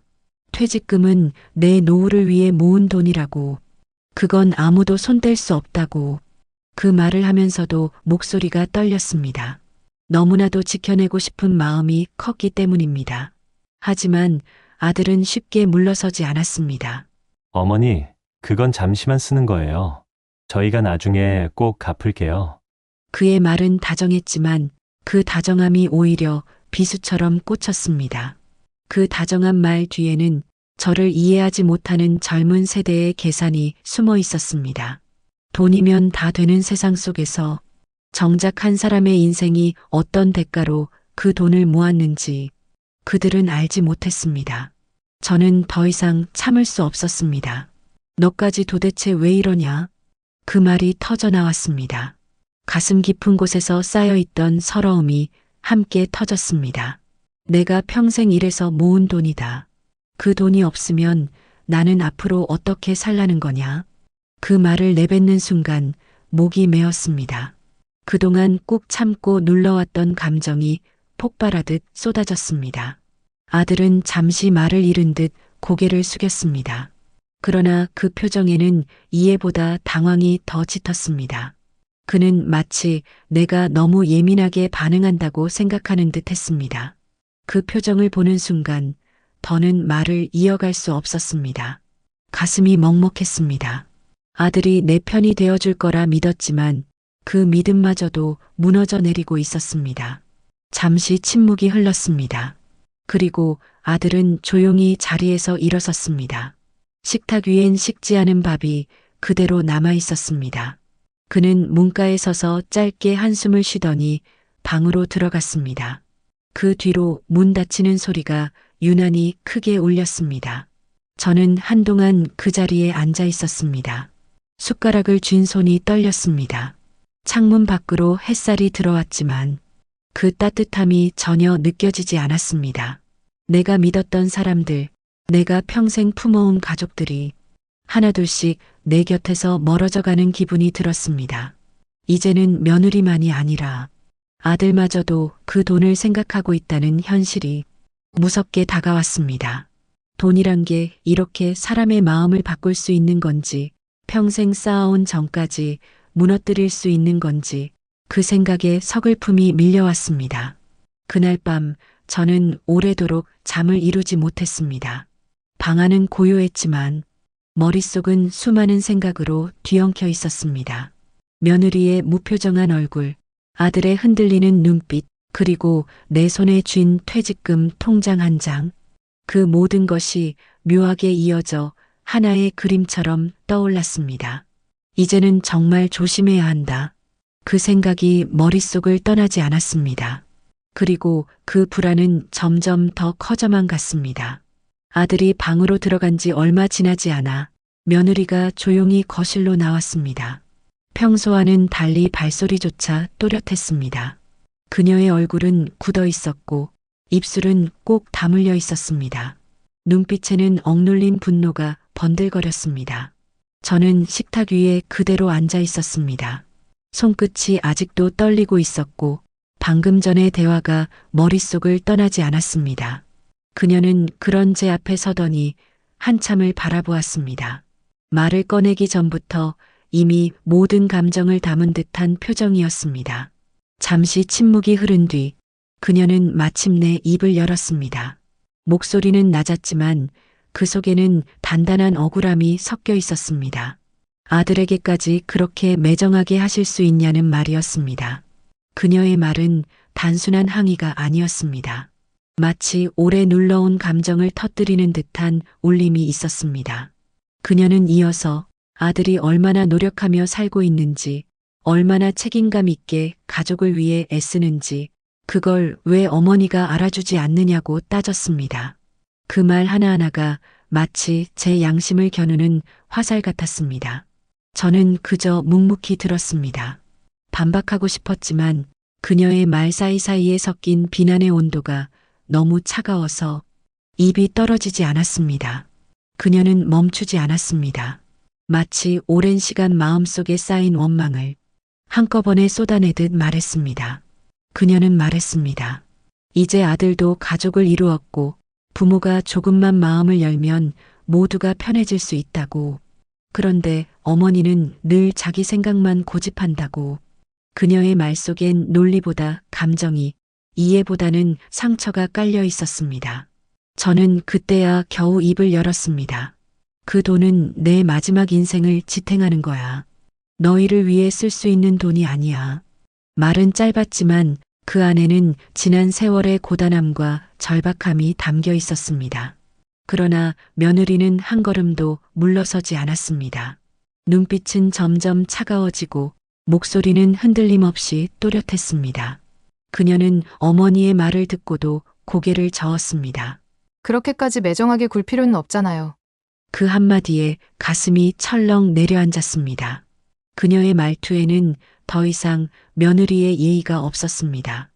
퇴직금은 내 노후를 위해 모은 돈이라고. 그건 아무도 손댈 수 없다고. 그 말을 하면서도 목소리가 떨렸습니다. 너무나도 지켜내고 싶은 마음이 컸기 때문입니다. 하지만 아들은 쉽게 물러서지 않았습니다. 어머니, 그건 잠시만 쓰는 거예요. 저희가 나중에 꼭 갚을게요. 그의 말은 다정했지만 그 다정함이 오히려 비수처럼 꽂혔습니다. 그 다정한 말 뒤에는 저를 이해하지 못하는 젊은 세대의 계산이 숨어 있었습니다. 돈이면 다 되는 세상 속에서 정작 한 사람의 인생이 어떤 대가로 그 돈을 모았는지 그들은 알지 못했습니다. 저는 더 이상 참을 수 없었습니다. 너까지 도대체 왜 이러냐? 그 말이 터져 나왔습니다. 가슴 깊은 곳에서 쌓여있던 서러움이 함께 터졌습니다. 내가 평생 일해서 모은 돈이다. 그 돈이 없으면 나는 앞으로 어떻게 살라는 거냐? 그 말을 내뱉는 순간 목이 메었습니다. 그동안 꾹 참고 눌러왔던 감정이 폭발하듯 쏟아졌습니다. 아들은 잠시 말을 잃은 듯 고개를 숙였습니다. 그러나 그 표정에는 이해보다 당황이 더 짙었습니다. 그는 마치 내가 너무 예민하게 반응한다고 생각하는 듯 했습니다. 그 표정을 보는 순간 더는 말을 이어갈 수 없었습니다. 가슴이 먹먹했습니다. 아들이 내 편이 되어줄 거라 믿었지만 그 믿음마저도 무너져 내리고 있었습니다. 잠시 침묵이 흘렀습니다. 그리고 아들은 조용히 자리에서 일어섰습니다. 식탁 위엔 식지 않은 밥이 그대로 남아 있었습니다. 그는 문가에 서서 짧게 한숨을 쉬더니 방으로 들어갔습니다. 그 뒤로 문 닫히는 소리가 유난히 크게 울렸습니다. 저는 한동안 그 자리에 앉아 있었습니다. 숟가락을 쥔 손이 떨렸습니다. 창문 밖으로 햇살이 들어왔지만 그 따뜻함이 전혀 느껴지지 않았습니다. 내가 믿었던 사람들, 내가 평생 품어온 가족들이 하나둘씩 내 곁에서 멀어져가는 기분이 들었습니다. 이제는 며느리만이 아니라 아들마저도 그 돈을 생각하고 있다는 현실이 무섭게 다가왔습니다. 돈이란 게 이렇게 사람의 마음을 바꿀 수 있는 건지, 평생 쌓아온 정까지 무너뜨릴 수 있는 건지, 그 생각에 서글픔이 밀려왔습니다. 그날 밤 저는 오래도록 잠을 이루지 못했습니다. 방 안은 고요했지만 머릿속은 수많은 생각으로 뒤엉켜 있었습니다. 며느리의 무표정한 얼굴, 아들의 흔들리는 눈빛, 그리고 내 손에 쥔 퇴직금 통장 한 장. 그 모든 것이 묘하게 이어져 하나의 그림처럼 떠올랐습니다. 이제는 정말 조심해야 한다. 그 생각이 머릿속을 떠나지 않았습니다. 그리고 그 불안은 점점 더 커져만 갔습니다. 아들이 방으로 들어간 지 얼마 지나지 않아 며느리가 조용히 거실로 나왔습니다. 평소와는 달리 발소리조차 또렷했습니다. 그녀의 얼굴은 굳어 있었고 입술은 꼭 다물려 있었습니다. 눈빛에는 억눌린 분노가 번들거렸습니다. 저는 식탁 위에 그대로 앉아 있었습니다. 손끝이 아직도 떨리고 있었고 방금 전의 대화가 머릿속을 떠나지 않았습니다. 그녀는 그런 제 앞에 서더니 한참을 바라보았습니다. 말을 꺼내기 전부터 이미 모든 감정을 담은 듯한 표정이었습니다. 잠시 침묵이 흐른 뒤 그녀는 마침내 입을 열었습니다. 목소리는 낮았지만 그 속에는 단단한 억울함이 섞여 있었습니다. 아들에게까지 그렇게 매정하게 하실 수 있냐는 말이었습니다. 그녀의 말은 단순한 항의가 아니었습니다. 마치 오래 눌러온 감정을 터뜨리는 듯한 울림이 있었습니다. 그녀는 이어서 아들이 얼마나 노력하며 살고 있는지, 얼마나 책임감 있게 가족을 위해 애쓰는지, 그걸 왜 어머니가 알아주지 않느냐고 따졌습니다. 그 말 하나하나가 마치 제 양심을 겨누는 화살 같았습니다. 저는 그저 묵묵히 들었습니다. 반박하고 싶었지만 그녀의 말 사이사이에 섞인 비난의 온도가 너무 차가워서 입이 떨어지지 않았습니다. 그녀는 멈추지 않았습니다. 마치 오랜 시간 마음속에 쌓인 원망을 한꺼번에 쏟아내듯 말했습니다. 그녀는 말했습니다. 이제 아들도 가족을 이루었고 부모가 조금만 마음을 열면 모두가 편해질 수 있다고. 그런데 어머니는 늘 자기 생각만 고집한다고. 그녀의 말 속엔 논리보다 감정이, 이해보다는 상처가 깔려 있었습니다. 저는 그때야 겨우 입을 열었습니다. 그 돈은 내 마지막 인생을 지탱하는 거야. 너희를 위해 쓸 수 있는 돈이 아니야. 말은 짧았지만 그 안에는 지난 세월의 고단함과 절박함이 담겨 있었습니다. 그러나 며느리는 한 걸음도 물러서지 않았습니다. 눈빛은 점점 차가워지고 목소리는 흔들림 없이 또렷했습니다. 그녀는 어머니의 말을 듣고도 고개를 저었습니다. 그렇게까지 매정하게 굴 필요는 없잖아요. 그 한마디에 가슴이 철렁 내려앉았습니다. 그녀의 말투에는 더 이상 며느리의 예의가 없었습니다.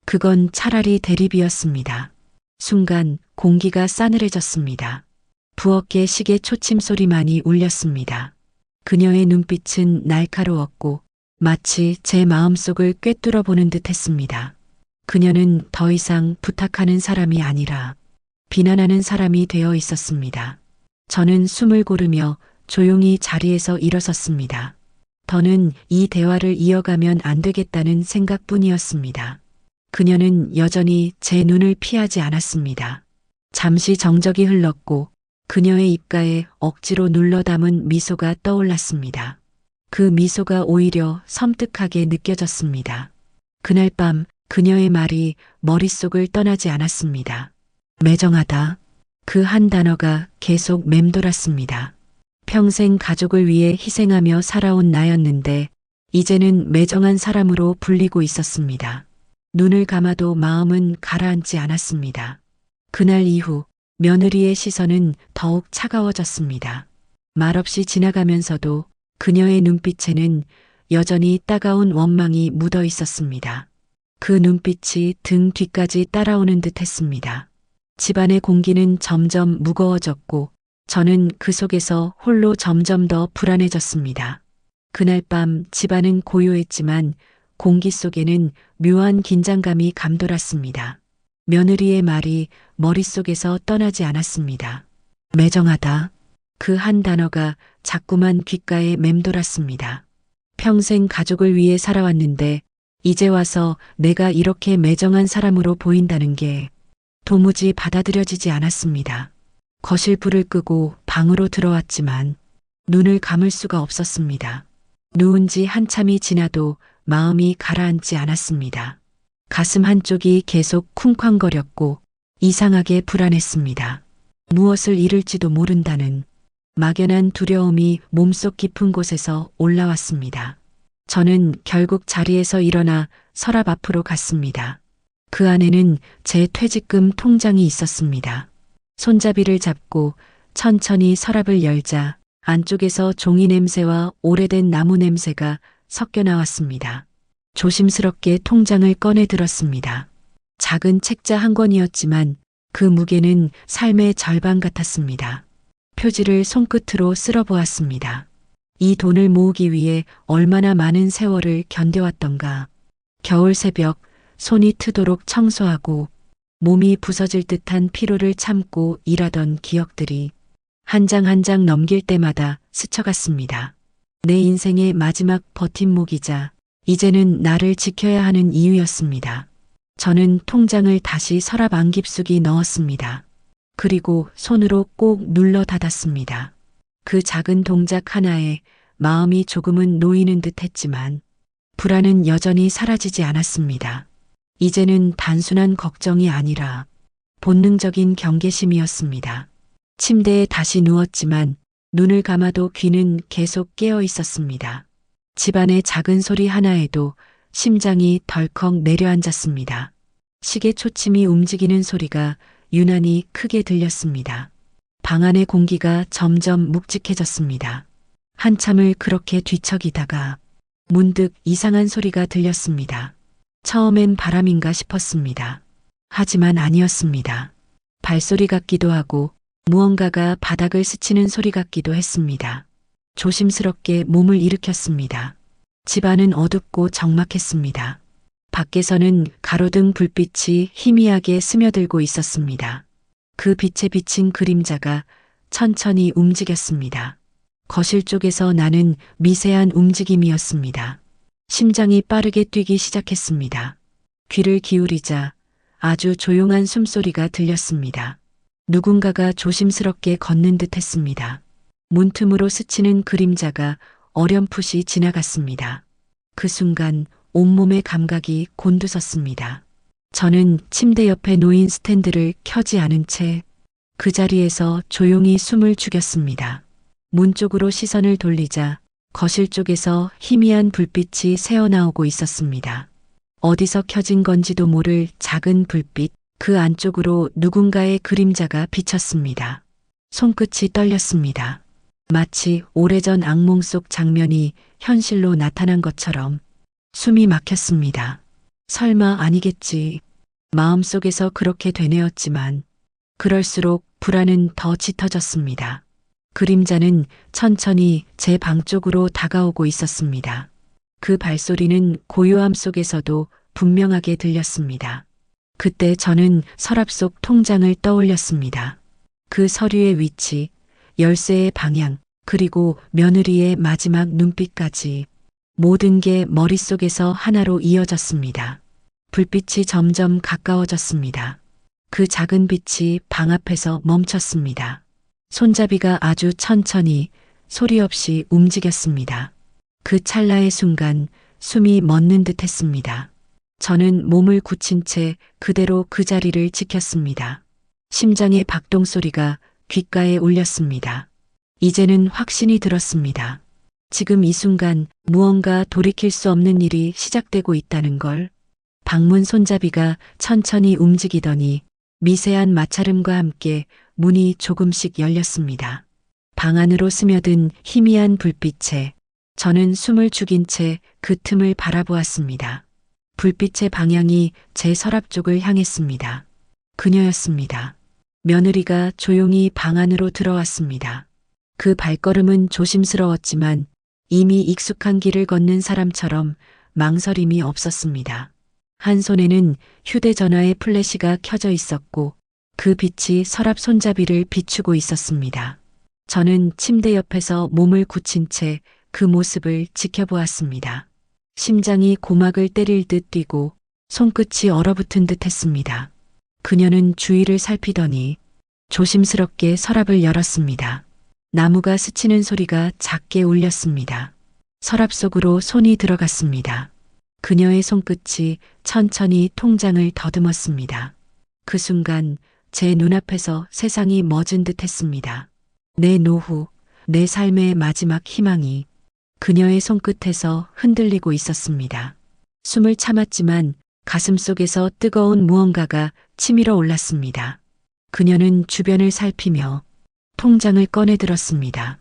그건 차라리 대립이었습니다. 순간 공기가 싸늘해졌습니다. 부엌의 시계 초침 소리만이 울렸습니다. 그녀의 눈빛은 날카로웠고 마치 제 마음속을 꿰뚫어 보는 듯 했습니다. 그녀는 더 이상 부탁하는 사람이 아니라 비난하는 사람이 되어 있었습니다. 저는 숨을 고르며 조용히 자리에서 일어섰습니다. 더는 이 대화를 이어가면 안 되겠다는 생각뿐이었습니다. 그녀는 여전히 제 눈을 피하지 않았습니다. 잠시 정적이 흘렀고 그녀의 입가에 억지로 눌러 담은 미소가 떠올랐습니다. 그 미소가 오히려 섬뜩하게 느껴졌습니다. 그날 밤 그녀의 말이 머릿속을 떠나지 않았습니다. 매정하다. 그 한 단어가 계속 맴돌았습니다. 평생 가족을 위해 희생하며 살아온 나였는데 이제는 매정한 사람으로 불리고 있었습니다. 눈을 감아도 마음은 가라앉지 않았습니다. 그날 이후 며느리의 시선은 더욱 차가워졌습니다. 말없이 지나가면서도 그녀의 눈빛에는 여전히 따가운 원망이 묻어 있었습니다. 그 눈빛이 등 뒤까지 따라오는 듯 했습니다. 집안의 공기는 점점 무거워졌고 저는 그 속에서 홀로 점점 더 불안해졌습니다. 그날 밤 집안은 고요했지만 공기 속에는 묘한 긴장감이 감돌았습니다. 며느리의 말이 머릿속에서 떠나지 않았습니다. 매정하다. 그 한 단어가 자꾸만 귓가에 맴돌았습니다. 평생 가족을 위해 살아왔는데 이제 와서 내가 이렇게 매정한 사람으로 보인다는 게 도무지 받아들여지지 않았습니다. 거실 불을 끄고 방으로 들어왔지만 눈을 감을 수가 없었습니다. 누운 지 한참이 지나도 마음이 가라앉지 않았습니다. 가슴 한쪽이 계속 쿵쾅거렸고 이상하게 불안했습니다. 무엇을 잃을지도 모른다는 막연한 두려움이 몸속 깊은 곳에서 올라왔습니다. 저는 결국 자리에서 일어나 서랍 앞으로 갔습니다. 그 안에는 제 퇴직금 통장이 있었습니다. 손잡이를 잡고 천천히 서랍을 열자 안쪽에서 종이 냄새와 오래된 나무 냄새가 섞여 나왔습니다. 조심스럽게 통장을 꺼내 들었습니다. 작은 책자 한 권이었지만 그 무게는 삶의 절반 같았습니다. 표지를 손끝으로 쓸어보았습니다. 이 돈을 모으기 위해 얼마나 많은 세월을 견뎌왔던가. 겨울 새벽 손이 트도록 청소하고 몸이 부서질 듯한 피로를 참고 일하던 기억들이 한 장 한 장 넘길 때마다 스쳐갔습니다. 내 인생의 마지막 버팀목이자 이제는 나를 지켜야 하는 이유였습니다. 저는 통장을 다시 서랍 안 깊숙이 넣었습니다. 그리고 손으로 꼭 눌러 닫았습니다. 그 작은 동작 하나에 마음이 조금은 놓이는 듯 했지만 불안은 여전히 사라지지 않았습니다. 이제는 단순한 걱정이 아니라 본능적인 경계심이었습니다. 침대에 다시 누웠지만 눈을 감아도 귀는 계속 깨어 있었습니다. 집안의 작은 소리 하나에도 심장이 덜컥 내려앉았습니다. 시계 초침이 움직이는 소리가 유난히 크게 들렸습니다. 방 안의 공기가 점점 묵직해졌습니다. 한참을 그렇게 뒤척이다가 문득 이상한 소리가 들렸습니다. 처음엔 바람인가 싶었습니다. 하지만 아니었습니다. 발소리 같기도 하고 무언가가 바닥을 스치는 소리 같기도 했습니다. 조심스럽게 몸을 일으켰습니다. 집안은 어둡고 적막했습니다. 밖에서는 가로등 불빛이 희미하게 스며들고 있었습니다. 그 빛에 비친 그림자가 천천히 움직였습니다. 거실 쪽에서 나는 미세한 움직임이었습니다. 심장이 빠르게 뛰기 시작했습니다. 귀를 기울이자 아주 조용한 숨소리가 들렸습니다. 누군가가 조심스럽게 걷는 듯 했습니다. 문틈으로 스치는 그림자가 어렴풋이 지나갔습니다. 그 순간 온몸의 감각이 곤두섰습니다. 저는 침대 옆에 놓인 스탠드를 켜지 않은 채 그 자리에서 조용히 숨을 죽였습니다. 문 쪽으로 시선을 돌리자 거실 쪽에서 희미한 불빛이 새어나오고 있었습니다. 어디서 켜진 건지도 모를 작은 불빛, 그 안쪽으로 누군가의 그림자가 비쳤습니다. 손끝이 떨렸습니다. 마치 오래전 악몽 속 장면이 현실로 나타난 것처럼 숨이 막혔습니다. 설마 아니겠지. 마음속에서 그렇게 되뇌었지만 그럴수록 불안은 더 짙어졌습니다. 그림자는 천천히 제 방 쪽으로 다가오고 있었습니다. 그 발소리는 고요함 속에서도 분명하게 들렸습니다. 그때 저는 서랍 속 통장을 떠올렸습니다. 그 서류의 위치, 열쇠의 방향, 그리고 며느리의 마지막 눈빛까지 모든 게 머릿속에서 하나로 이어졌습니다. 불빛이 점점 가까워졌습니다. 그 작은 빛이 방 앞에서 멈췄습니다. 손잡이가 아주 천천히 소리 없이 움직였습니다. 그 찰나의 순간 숨이 멎는 듯 했습니다. 저는 몸을 굳힌 채 그대로 그 자리를 지켰습니다. 심장의 박동 소리가 귓가에 울렸습니다. 이제는 확신이 들었습니다. 지금 이 순간 무언가 돌이킬 수 없는 일이 시작되고 있다는 걸. 방문 손잡이가 천천히 움직이더니 미세한 마찰음과 함께 문이 조금씩 열렸습니다. 방 안으로 스며든 희미한 불빛에 저는 숨을 죽인 채 그 틈을 바라보았습니다. 불빛의 방향이 제 서랍 쪽을 향했습니다. 그녀였습니다. 며느리가 조용히 방 안으로 들어왔습니다. 그 발걸음은 조심스러웠지만 이미 익숙한 길을 걷는 사람처럼 망설임이 없었습니다. 한 손에는 휴대전화의 플래시가 켜져 있었고 그 빛이 서랍 손잡이를 비추고 있었습니다. 저는 침대 옆에서 몸을 굳힌 채 그 모습을 지켜보았습니다. 심장이 고막을 때릴 듯 뛰고 손끝이 얼어붙은 듯 했습니다. 그녀는 주위를 살피더니 조심스럽게 서랍을 열었습니다. 나무가 스치는 소리가 작게 울렸습니다. 서랍 속으로 손이 들어갔습니다. 그녀의 손끝이 천천히 통장을 더듬었습니다. 그 순간 제 눈앞에서 세상이 멎은 듯 했습니다. 내 노후, 내 삶의 마지막 희망이 그녀의 손끝에서 흔들리고 있었습니다. 숨을 참았지만 가슴속에서 뜨거운 무언가가 치밀어 올랐습니다. 그녀는 주변을 살피며 통장을 꺼내 들었습니다.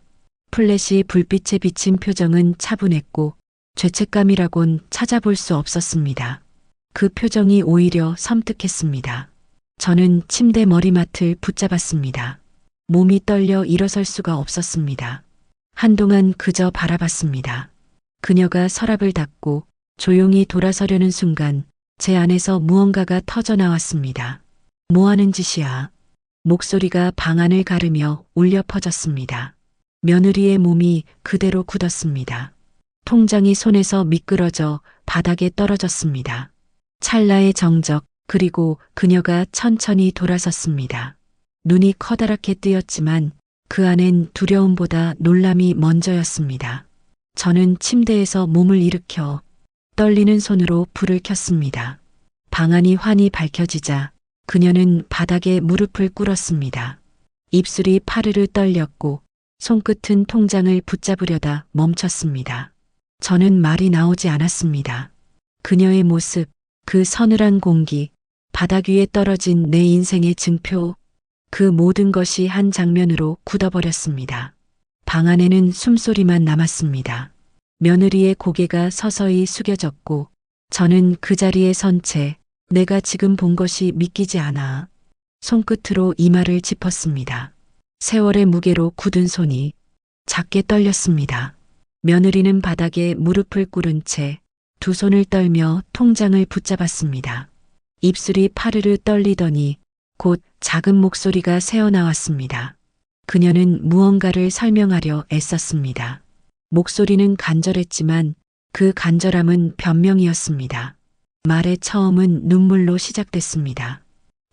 플래시 불빛에 비친 표정은 차분했고 죄책감이라곤 찾아볼 수 없었습니다. 그 표정이 오히려 섬뜩했습니다. 저는 침대 머리맡을 붙잡았습니다. 몸이 떨려 일어설 수가 없었습니다. 한동안 그저 바라봤습니다. 그녀가 서랍을 닫고 조용히 돌아서려는 순간 제 안에서 무언가가 터져 나왔습니다. 뭐 하는 짓이야? 목소리가 방 안을 가르며 울려 퍼졌습니다. 며느리의 몸이 그대로 굳었습니다. 통장이 손에서 미끄러져 바닥에 떨어졌습니다. 찰나의 정적, 그리고 그녀가 천천히 돌아섰습니다. 눈이 커다랗게 뜨였지만 그 안엔 두려움보다 놀람이 먼저였습니다. 저는 침대에서 몸을 일으켜 떨리는 손으로 불을 켰습니다. 방 안이 환히 밝혀지자 그녀는 바닥에 무릎을 꿇었습니다. 입술이 파르르 떨렸고 손끝은 통장을 붙잡으려다 멈췄습니다. 저는 말이 나오지 않았습니다. 그녀의 모습, 그 서늘한 공기, 바닥 위에 떨어진 내 인생의 증표, 그 모든 것이 한 장면으로 굳어버렸습니다. 방 안에는 숨소리만 남았습니다. 며느리의 고개가 서서히 숙여졌고 저는 그 자리에 선 채 내가 지금 본 것이 믿기지 않아. 손끝으로 이마를 짚었습니다. 세월의 무게로 굳은 손이 작게 떨렸습니다. 며느리는 바닥에 무릎을 꿇은 채 두 손을 떨며 통장을 붙잡았습니다. 입술이 파르르 떨리더니 곧 작은 목소리가 새어나왔습니다. 그녀는 무언가를 설명하려 애썼습니다. 목소리는 간절했지만 그 간절함은 변명이었습니다. 말의 처음은 눈물로 시작됐습니다.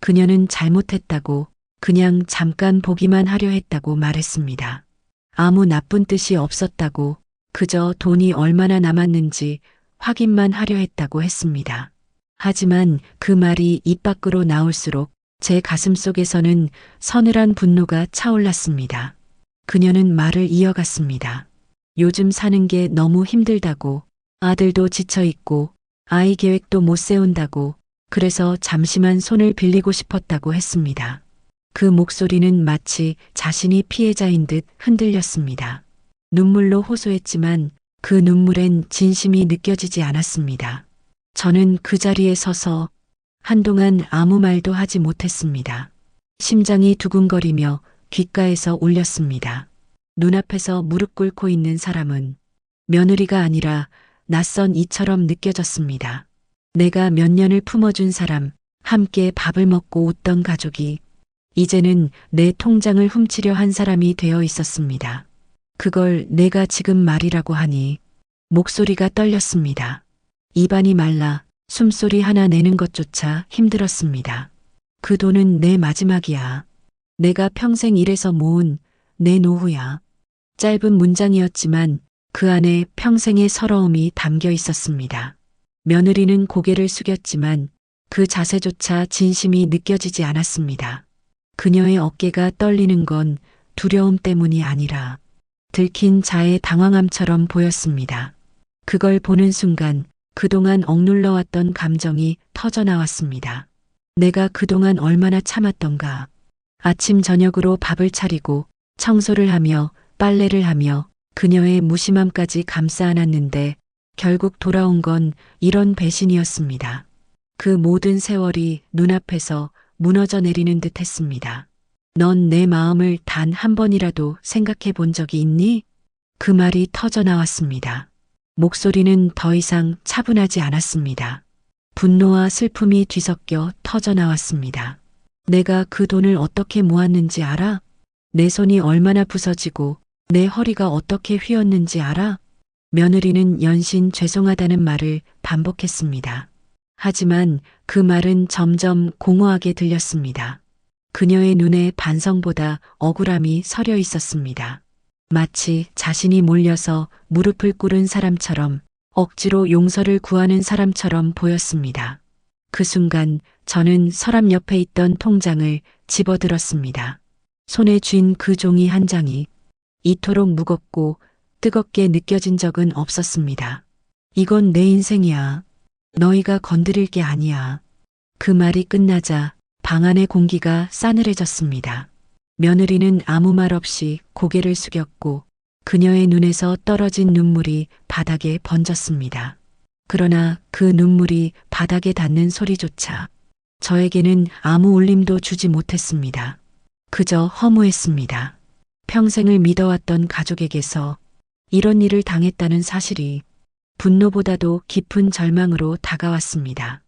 그녀는 잘못했다고, 그냥 잠깐 보기만 하려 했다고 말했습니다. 아무 나쁜 뜻이 없었다고, 그저 돈이 얼마나 남았는지 확인만 하려 했다고 했습니다. 하지만 그 말이 입 밖으로 나올수록 제 가슴 속에서는 서늘한 분노가 차올랐습니다. 그녀는 말을 이어갔습니다. 요즘 사는 게 너무 힘들다고, 아들도 지쳐있고, 아이 계획도 못 세운다고, 그래서 잠시만 손을 빌리고 싶었다고 했습니다. 그 목소리는 마치 자신이 피해자인 듯 흔들렸습니다. 눈물로 호소했지만 그 눈물엔 진심이 느껴지지 않았습니다. 저는 그 자리에 서서 한동안 아무 말도 하지 못했습니다. 심장이 두근거리며 귓가에서 울렸습니다. 눈앞에서 무릎 꿇고 있는 사람은 며느리가 아니라 낯선 이처럼 느껴졌습니다. 내가 몇 년을 품어준 사람, 함께 밥을 먹고 웃던 가족이 이제는 내 통장을 훔치려 한 사람이 되어 있었습니다. 그걸 내가 지금 말이라고 하니 목소리가 떨렸습니다. 입안이 말라 숨소리 하나 내는 것조차 힘들었습니다. 그 돈은 내 마지막이야. 내가 평생 일해서 모은 내 노후야. 짧은 문장이었지만 그 안에 평생의 서러움이 담겨 있었습니다. 며느리는 고개를 숙였지만 그 자세조차 진심이 느껴지지 않았습니다. 그녀의 어깨가 떨리는 건 두려움 때문이 아니라 들킨 자의 당황함처럼 보였습니다. 그걸 보는 순간 그동안 억눌러왔던 감정이 터져나왔습니다. 내가 그동안 얼마나 참았던가. 아침 저녁으로 밥을 차리고 청소를 하며 빨래를 하며 그녀의 무심함까지 감싸 안았는데 결국 돌아온 건 이런 배신이었습니다. 그 모든 세월이 눈앞에서 무너져 내리는 듯 했습니다. 넌 내 마음을 단 한 번이라도 생각해 본 적이 있니? 그 말이 터져 나왔습니다. 목소리는 더 이상 차분하지 않았습니다. 분노와 슬픔이 뒤섞여 터져 나왔습니다. 내가 그 돈을 어떻게 모았는지 알아? 내 손이 얼마나 부서지고 내 허리가 어떻게 휘었는지 알아? 며느리는 연신 죄송하다는 말을 반복했습니다. 하지만 그 말은 점점 공허하게 들렸습니다. 그녀의 눈에 반성보다 억울함이 서려 있었습니다. 마치 자신이 몰려서 무릎을 꿇은 사람처럼 억지로 용서를 구하는 사람처럼 보였습니다. 그 순간 저는 서랍 옆에 있던 통장을 집어들었습니다. 손에 쥔 그 종이 한 장이 이토록 무겁고 뜨겁게 느껴진 적은 없었습니다. 이건 내 인생이야. 너희가 건드릴 게 아니야. 그 말이 끝나자 방 안의 공기가 싸늘해졌습니다. 며느리는 아무 말 없이 고개를 숙였고 그녀의 눈에서 떨어진 눈물이 바닥에 번졌습니다. 그러나 그 눈물이 바닥에 닿는 소리조차 저에게는 아무 울림도 주지 못했습니다. 그저 허무했습니다. 평생을 믿어왔던 가족에게서 이런 일을 당했다는 사실이 분노보다도 깊은 절망으로 다가왔습니다.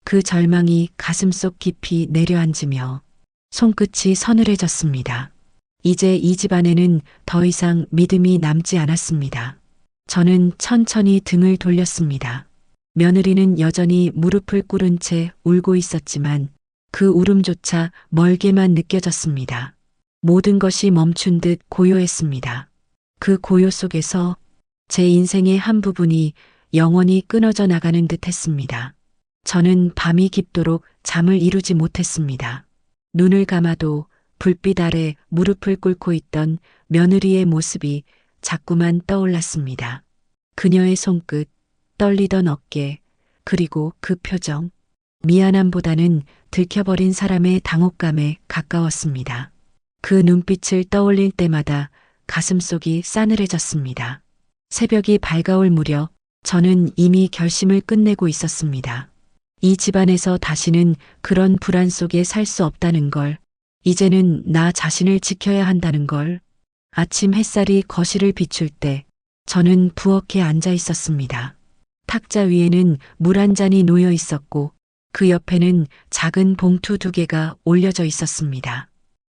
그 절망이 가슴속 깊이 내려앉으며 손끝이 서늘해졌습니다. 이제 이 집안에는 더 이상 믿음이 남지 않았습니다. 저는 천천히 등을 돌렸습니다. 며느리는 여전히 무릎을 꿇은 채 울고 있었지만 그 울음조차 멀게만 느껴졌습니다. 모든 것이 멈춘 듯 고요했습니다. 그 고요 속에서 제 인생의 한 부분이 영원히 끊어져 나가는 듯 했습니다. 저는 밤이 깊도록 잠을 이루지 못했습니다. 눈을 감아도 불빛 아래 무릎을 꿇고 있던 며느리의 모습이 자꾸만 떠올랐습니다. 그녀의 손끝, 떨리던 어깨, 그리고 그 표정. 미안함보다는 들켜버린 사람의 당혹감에 가까웠습니다. 그 눈빛을 떠올릴 때마다 가슴속이 싸늘해졌습니다. 새벽이 밝아올 무렵 저는 이미 결심을 끝내고 있었습니다. 이 집안에서 다시는 그런 불안 속에 살 수 없다는 걸, 이제는 나 자신을 지켜야 한다는 걸. 아침 햇살이 거실을 비출 때 저는 부엌에 앉아 있었습니다. 탁자 위에는 물 한 잔이 놓여 있었고 그 옆에는 작은 봉투 2개가 올려져 있었습니다.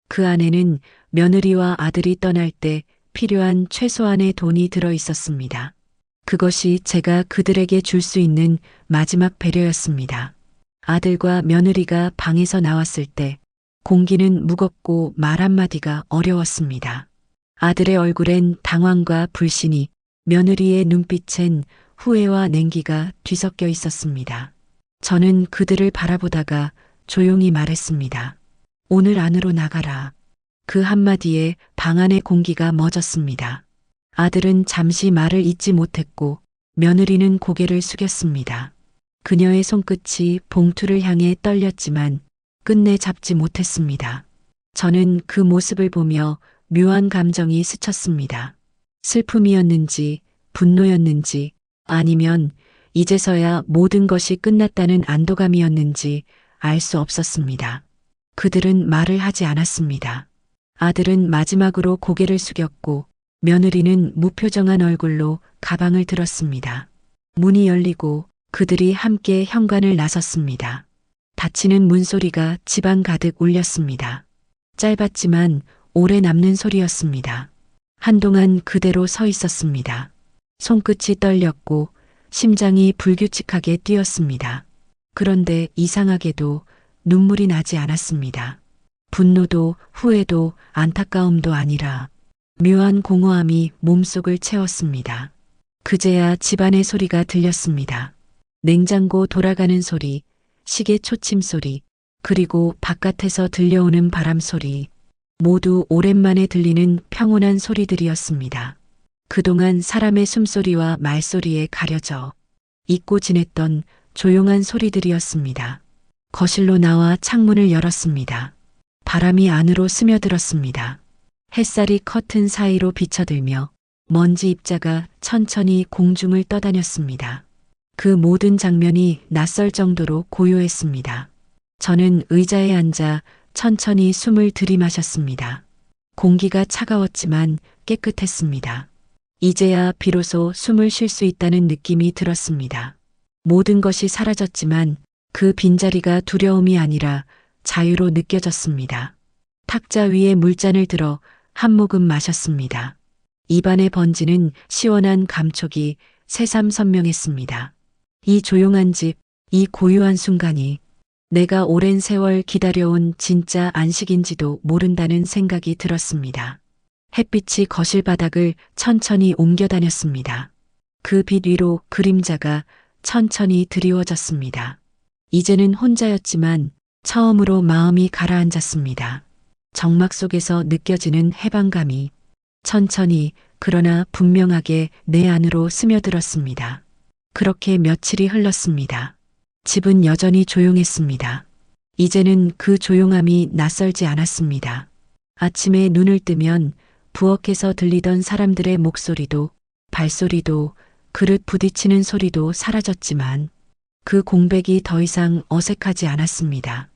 그 안에는 며느리와 아들이 떠날 때 필요한 최소한의 돈이 들어 있었습니다. 그것이 제가 그들에게 줄 수 있는 마지막 배려였습니다. 아들과 며느리가 방에서 나왔을 때 공기는 무겁고 말 한마디가 어려웠습니다. 아들의 얼굴엔 당황과 불신이, 며느리의 눈빛엔 후회와 냉기가 뒤섞여 있었습니다. 저는 그들을 바라보다가 조용히 말했습니다. 오늘 안으로 나가라. 그 한마디에 방 안의 공기가 멎었습니다. 아들은 잠시 말을 잇지 못했고 며느리는 고개를 숙였습니다. 그녀의 손끝이 봉투를 향해 떨렸지만 끝내 잡지 못했습니다. 저는 그 모습을 보며 묘한 감정이 스쳤습니다. 슬픔이었는지 분노였는지 아니면 이제서야 모든 것이 끝났다는 안도감이었는지 알 수 없었습니다. 그들은 말을 하지 않았습니다. 아들은 마지막으로 고개를 숙였고 며느리는 무표정한 얼굴로 가방을 들었습니다. 문이 열리고 그들이 함께 현관을 나섰습니다. 닫히는 문소리가 집안 가득 울렸습니다. 짧았지만 오래 남는 소리였습니다. 한동안 그대로 서 있었습니다. 손끝이 떨렸고 심장이 불규칙하게 뛰었습니다. 그런데 이상하게도 눈물이 나지 않았습니다. 분노도 후회도 안타까움도 아니라 묘한 공허함이 몸속을 채웠습니다. 그제야 집안의 소리가 들렸습니다. 냉장고 돌아가는 소리, 시계 초침 소리, 그리고 바깥에서 들려오는 바람 소리, 모두 오랜만에 들리는 평온한 소리들이었습니다. 그동안 사람의 숨소리와 말소리에 가려져 잊고 지냈던 조용한 소리들이었습니다. 거실로 나와 창문을 열었습니다. 바람이 안으로 스며들었습니다. 햇살이 커튼 사이로 비쳐들며 먼지 입자가 천천히 공중을 떠다녔습니다. 그 모든 장면이 낯설 정도로 고요했습니다. 저는 의자에 앉아 천천히 숨을 들이마셨습니다. 공기가 차가웠지만 깨끗했습니다. 이제야 비로소 숨을 쉴 수 있다는 느낌이 들었습니다. 모든 것이 사라졌지만 그 빈자리가 두려움이 아니라 자유로 느껴졌습니다. 탁자 위에 물잔을 들어 한 모금 마셨습니다. 입안에 번지는 시원한 감촉이 새삼 선명했습니다. 이 조용한 집, 이 고요한 순간이 내가 오랜 세월 기다려온 진짜 안식인지도 모른다는 생각이 들었습니다. 햇빛이 거실 바닥을 천천히 옮겨 다녔습니다. 그 빛 위로 그림자가 천천히 드리워졌습니다. 이제는 혼자였지만 처음으로 마음이 가라앉았습니다. 정막 속에서 느껴지는 해방감이 천천히 그러나 분명하게 내 안으로 스며들었습니다. 그렇게 며칠이 흘렀습니다. 집은 여전히 조용했습니다. 이제는 그 조용함이 낯설지 않았습니다. 아침에 눈을 뜨면 부엌에서 들리던 사람들의 목소리도 발소리도 그릇 부딪히는 소리도 사라졌지만 그 공백이 더 이상 어색하지 않았습니다.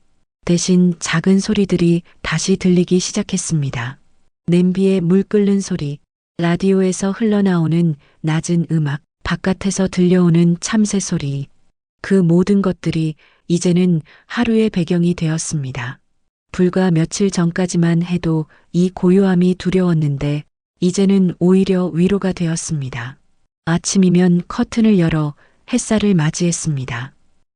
대신 작은 소리들이 다시 들리기 시작했습니다. 냄비에 물 끓는 소리, 라디오에서 흘러나오는 낮은 음악, 바깥에서 들려오는 참새 소리, 그 모든 것들이 이제는 하루의 배경이 되었습니다. 불과 며칠 전까지만 해도 이 고요함이 두려웠는데 이제는 오히려 위로가 되었습니다. 아침이면 커튼을 열어 햇살을 맞이했습니다.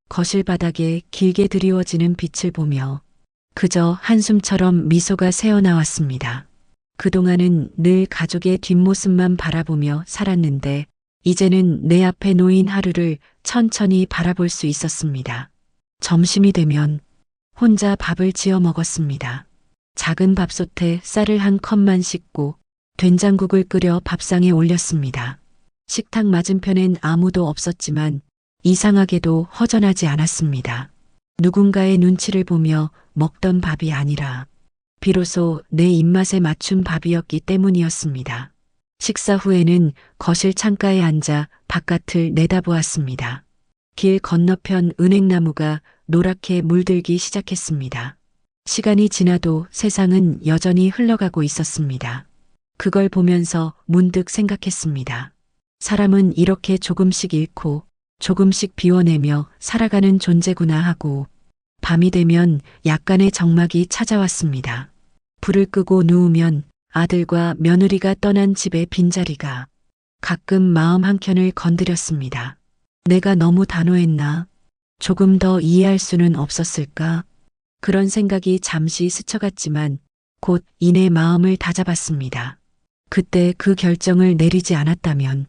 거실 바닥에 길게 드리워지는 빛을 보며 그저 한숨처럼 미소가 새어나왔습니다. 그동안은 늘 가족의 뒷모습만 바라보며 살았는데 이제는 내 앞에 놓인 하루를 천천히 바라볼 수 있었습니다. 점심이 되면 혼자 밥을 지어 먹었습니다. 작은 밥솥에 쌀을 한 컵만 씻고 된장국을 끓여 밥상에 올렸습니다. 식탁 맞은편엔 아무도 없었지만 이상하게도 허전하지 않았습니다. 누군가의 눈치를 보며 먹던 밥이 아니라 비로소 내 입맛에 맞춘 밥이었기 때문이었습니다. 식사 후에는 거실 창가에 앉아 바깥을 내다보았습니다. 길 건너편 은행나무가 노랗게 물들기 시작했습니다. 시간이 지나도 세상은 여전히 흘러가고 있었습니다. 그걸 보면서 문득 생각했습니다. 사람은 이렇게 조금씩 잃고 조금씩 비워내며 살아가는 존재구나 하고 밤이 되면 약간의 적막이 찾아왔습니다. 불을 끄고 누우면 아들과 며느리가 떠난 집의 빈자리가 가끔 마음 한켠을 건드렸습니다. 내가 너무 단호했나? 조금 더 이해할 수는 없었을까? 그런 생각이 잠시 스쳐갔지만 곧 이내 마음을 다잡았습니다. 그때 그 결정을 내리지 않았다면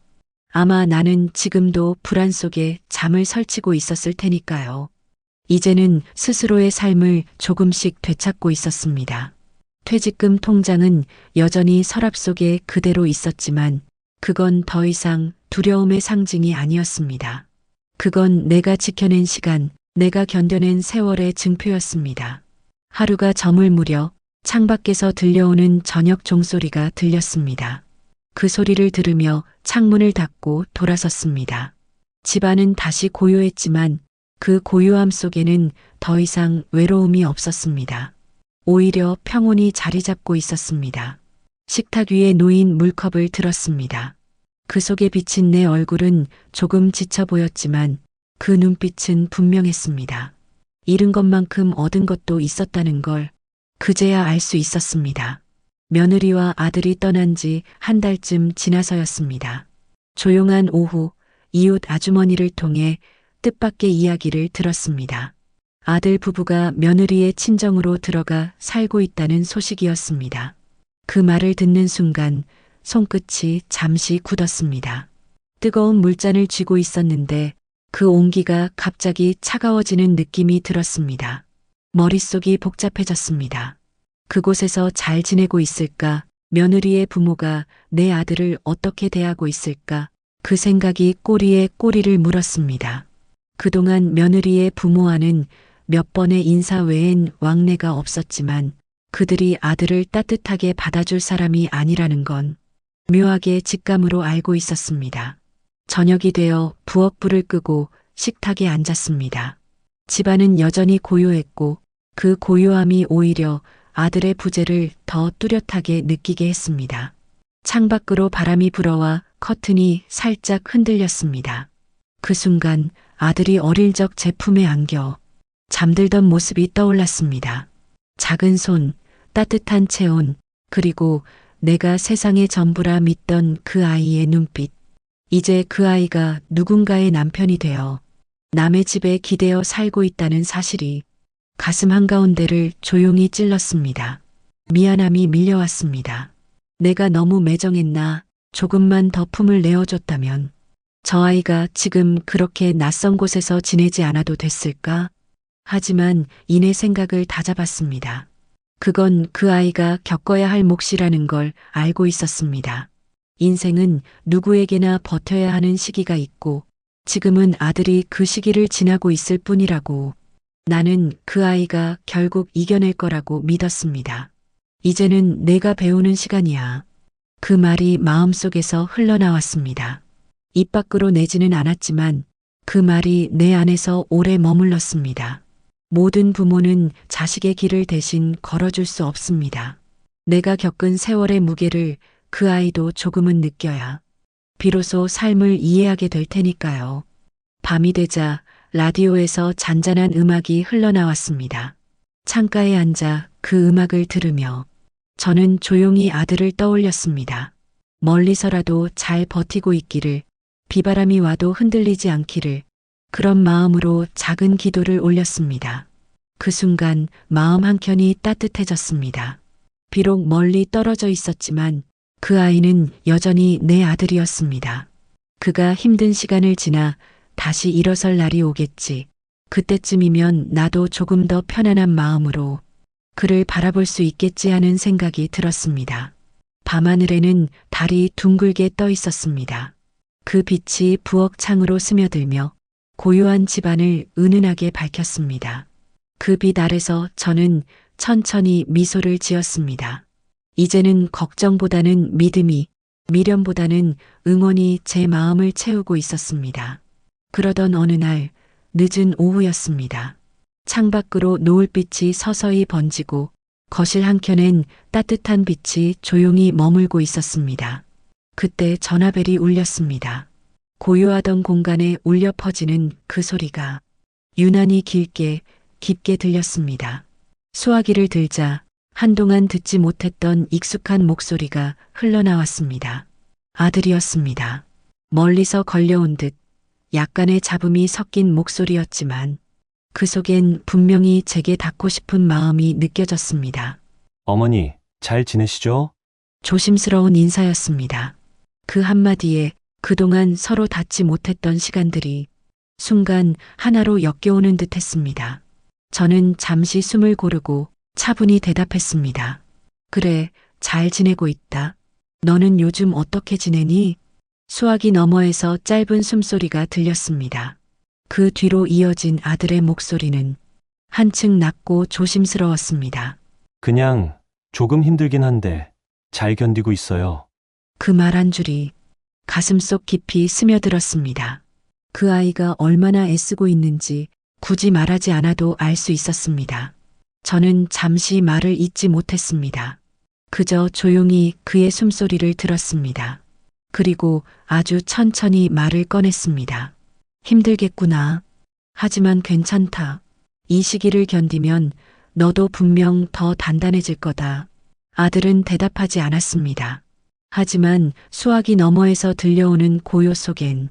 아마 나는 지금도 불안 속에 잠을 설치고 있었을 테니까요. 이제는 스스로의 삶을 조금씩 되찾고 있었습니다. 퇴직금 통장은 여전히 서랍 속에 그대로 있었지만 그건 더 이상 두려움의 상징이 아니었습니다. 그건 내가 지켜낸 시간, 내가 견뎌낸 세월의 증표였습니다. 하루가 저물 무렵 창밖에서 들려오는 저녁 종소리가 들렸습니다. 그 소리를 들으며 창문을 닫고 돌아섰습니다. 집안은 다시 고요했지만 그 고요함 속에는 더 이상 외로움이 없었습니다. 오히려 평온이 자리 잡고 있었습니다. 식탁 위에 놓인 물컵을 들었습니다. 그 속에 비친 내 얼굴은 조금 지쳐 보였지만 그 눈빛은 분명했습니다. 잃은 것만큼 얻은 것도 있었다는 걸 그제야 알 수 있었습니다. 며느리와 아들이 떠난 지 한 달쯤 지나서였습니다. 조용한 오후 이웃 아주머니를 통해 뜻밖의 이야기를 들었습니다. 아들 부부가 며느리의 친정으로 들어가 살고 있다는 소식이었습니다. 그 말을 듣는 순간 손끝이 잠시 굳었습니다. 뜨거운 물잔을 쥐고 있었는데 그 온기가 갑자기 차가워지는 느낌이 들었습니다. 머릿속이 복잡해졌습니다. 그곳에서 잘 지내고 있을까? 며느리의 부모가 내 아들을 어떻게 대하고 있을까? 그 생각이 꼬리에 꼬리를 물었습니다. 그동안 며느리의 부모와는 몇 번의 인사 외엔 왕래가 없었지만 그들이 아들을 따뜻하게 받아줄 사람이 아니라는 건 묘하게 직감으로 알고 있었습니다. 저녁이 되어 부엌 불을 끄고 식탁에 앉았습니다. 집안은 여전히 고요했고 그 고요함이 오히려 아들의 부재를 더 뚜렷하게 느끼게 했습니다. 창밖으로 바람이 불어와 커튼이 살짝 흔들렸습니다. 그 순간 아들이 어릴 적 제 품에 안겨 잠들던 모습이 떠올랐습니다. 작은 손, 따뜻한 체온, 그리고 내가 세상의 전부라 믿던 그 아이의 눈빛. 이제 그 아이가 누군가의 남편이 되어 남의 집에 기대어 살고 있다는 사실이 가슴 한가운데를 조용히 찔렀습니다. 미안함이 밀려왔습니다. 내가 너무 매정했나? 조금만 더 품을 내어줬다면 저 아이가 지금 그렇게 낯선 곳에서 지내지 않아도 됐을까? 하지만 이내 생각을 다잡았습니다. 그건 그 아이가 겪어야 할 몫이라는 걸 알고 있었습니다. 인생은 누구에게나 버텨야 하는 시기가 있고 지금은 아들이 그 시기를 지나고 있을 뿐이라고. 나는 그 아이가 결국 이겨낼 거라고 믿었습니다. 이제는 내가 배우는 시간이야. 그 말이 마음속에서 흘러나왔습니다. 입 밖으로 내지는 않았지만 그 말이 내 안에서 오래 머물렀습니다. 모든 부모는 자식의 길을 대신 걸어줄 수 없습니다. 내가 겪은 세월의 무게를 그 아이도 조금은 느껴야 비로소 삶을 이해하게 될 테니까요. 밤이 되자 라디오에서 잔잔한 음악이 흘러나왔습니다. 창가에 앉아 그 음악을 들으며 저는 조용히 아들을 떠올렸습니다. 멀리서라도 잘 버티고 있기를, 비바람이 와도 흔들리지 않기를, 그런 마음으로 작은 기도를 올렸습니다. 그 순간 마음 한켠이 따뜻해졌습니다. 비록 멀리 떨어져 있었지만 그 아이는 여전히 내 아들이었습니다. 그가 힘든 시간을 지나 다시 일어설 날이 오겠지. 그때쯤이면 나도 조금 더 편안한 마음으로 그를 바라볼 수 있겠지 하는 생각이 들었습니다. 밤하늘에는 달이 둥글게 떠 있었습니다. 그 빛이 부엌 창으로 스며들며 고요한 집안을 은은하게 밝혔습니다. 그 빛 아래서 저는 천천히 미소를 지었습니다. 이제는 걱정보다는 믿음이, 미련보다는 응원이 제 마음을 채우고 있었습니다. 그러던 어느 날 늦은 오후였습니다. 창밖으로 노을빛이 서서히 번지고 거실 한켠엔 따뜻한 빛이 조용히 머물고 있었습니다. 그때 전화벨이 울렸습니다. 고요하던 공간에 울려 퍼지는 그 소리가 유난히 길게 깊게 들렸습니다. 수화기를 들자 한동안 듣지 못했던 익숙한 목소리가 흘러나왔습니다. 아들이었습니다. 멀리서 걸려온 듯 약간의 잡음이 섞인 목소리였지만 그 속엔 분명히 제게 닿고 싶은 마음이 느껴졌습니다. 어머니, 잘 지내시죠? 조심스러운 인사였습니다. 그 한마디에 그동안 서로 닿지 못했던 시간들이 순간 하나로 엮여오는 듯 했습니다. 저는 잠시 숨을 고르고 차분히 대답했습니다. 그래, 잘 지내고 있다. 너는 요즘 어떻게 지내니? 수화기 너머에서 짧은 숨소리가 들렸습니다. 그 뒤로 이어진 아들의 목소리는 한층 낮고 조심스러웠습니다. 그냥 조금 힘들긴 한데 잘 견디고 있어요. 그 말 한 줄이 가슴속 깊이 스며들었습니다. 그 아이가 얼마나 애쓰고 있는지 굳이 말하지 않아도 알 수 있었습니다. 저는 잠시 말을 잇지 못했습니다. 그저 조용히 그의 숨소리를 들었습니다. 그리고 아주 천천히 말을 꺼냈습니다. 힘들겠구나. 하지만 괜찮다. 이 시기를 견디면 너도 분명 더 단단해질 거다. 아들은 대답하지 않았습니다. 하지만 수화기 너머에서 들려오는 고요 속엔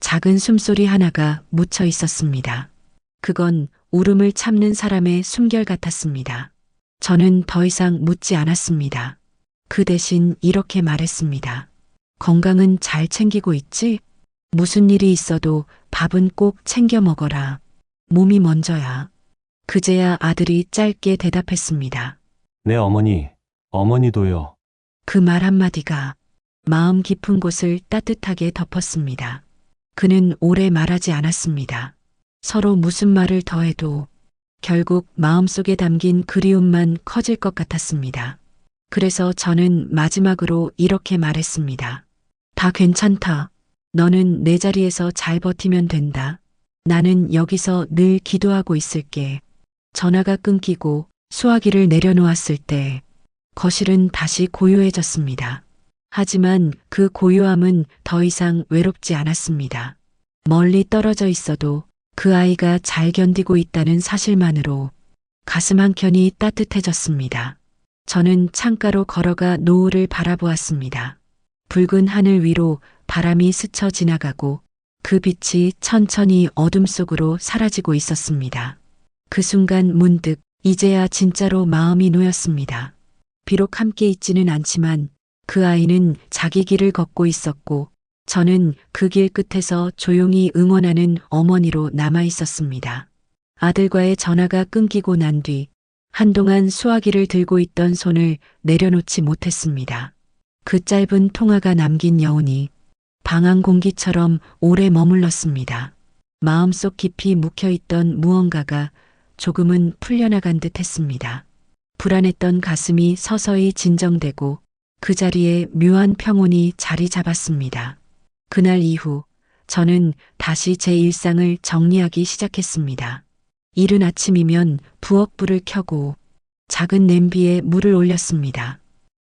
작은 숨소리 하나가 묻혀 있었습니다. 그건 울음을 참는 사람의 숨결 같았습니다. 저는 더 이상 묻지 않았습니다. 그 대신 이렇게 말했습니다. 건강은 잘 챙기고 있지? 무슨 일이 있어도 밥은 꼭 챙겨 먹어라. 몸이 먼저야. 그제야 아들이 짧게 대답했습니다. 네, 어머니. 어머니도요. 그 말 한마디가 마음 깊은 곳을 따뜻하게 덮었습니다. 그는 오래 말하지 않았습니다. 서로 무슨 말을 더해도 결국 마음속에 담긴 그리움만 커질 것 같았습니다. 그래서 저는 마지막으로 이렇게 말했습니다. 다 괜찮다. 너는 내 자리에서 잘 버티면 된다. 나는 여기서 늘 기도하고 있을게. 전화가 끊기고 수화기를 내려놓았을 때 거실은 다시 고요해졌습니다. 하지만 그 고요함은 더 이상 외롭지 않았습니다. 멀리 떨어져 있어도 그 아이가 잘 견디고 있다는 사실만으로 가슴 한켠이 따뜻해졌습니다. 저는 창가로 걸어가 노을을 바라보았습니다. 붉은 하늘 위로 바람이 스쳐 지나가고 그 빛이 천천히 어둠 속으로 사라지고 있었습니다. 그 순간 문득 이제야 진짜로 마음이 놓였습니다. 비록 함께 있지는 않지만 그 아이는 자기 길을 걷고 있었고 저는 그 길 끝에서 조용히 응원하는 어머니로 남아 있었습니다. 아들과의 전화가 끊기고 난 뒤 한동안 수화기를 들고 있던 손을 내려놓지 못했습니다. 그 짧은 통화가 남긴 여운이 방한 공기처럼 오래 머물렀습니다. 마음속 깊이 묵혀있던 무언가가 조금은 풀려나간 듯 했습니다. 불안했던 가슴이 서서히 진정되고 그 자리에 묘한 평온이 자리 잡았습니다. 그날 이후 저는 다시 제 일상을 정리하기 시작했습니다. 이른 아침이면 부엌불을 켜고 작은 냄비에 물을 올렸습니다.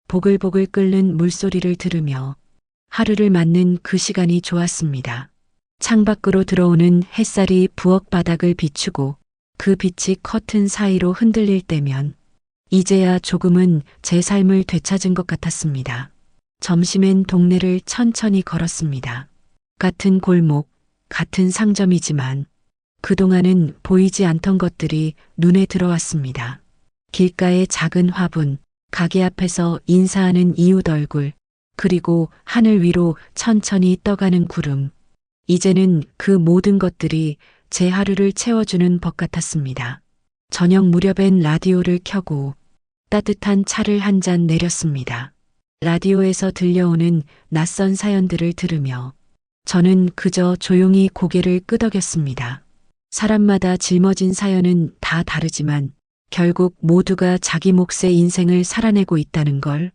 보글보글 끓는 물소리를 들으며 하루를 맞는 그 시간이 좋았습니다. 창밖으로 들어오는 햇살이 부엌 바닥을 비추고 그 빛이 커튼 사이로 흔들릴 때면 이제야 조금은 제 삶을 되찾은 것 같았습니다. 점심엔 동네를 천천히 걸었습니다. 같은 골목, 같은 상점이지만 그동안은 보이지 않던 것들이 눈에 들어왔습니다. 길가의 작은 화분, 가게 앞에서 인사하는 이웃 얼굴, 그리고 하늘 위로 천천히 떠가는 구름. 이제는 그 모든 것들이 제 하루를 채워주는 법 같았습니다. 저녁 무렵엔 라디오를 켜고 따뜻한 차를 한 잔 내렸습니다. 라디오에서 들려오는 낯선 사연들을 들으며 저는 그저 조용히 고개를 끄덕였습니다. 사람마다 짊어진 사연은 다 다르지만 결국 모두가 자기 몫의 인생을 살아내고 있다는 걸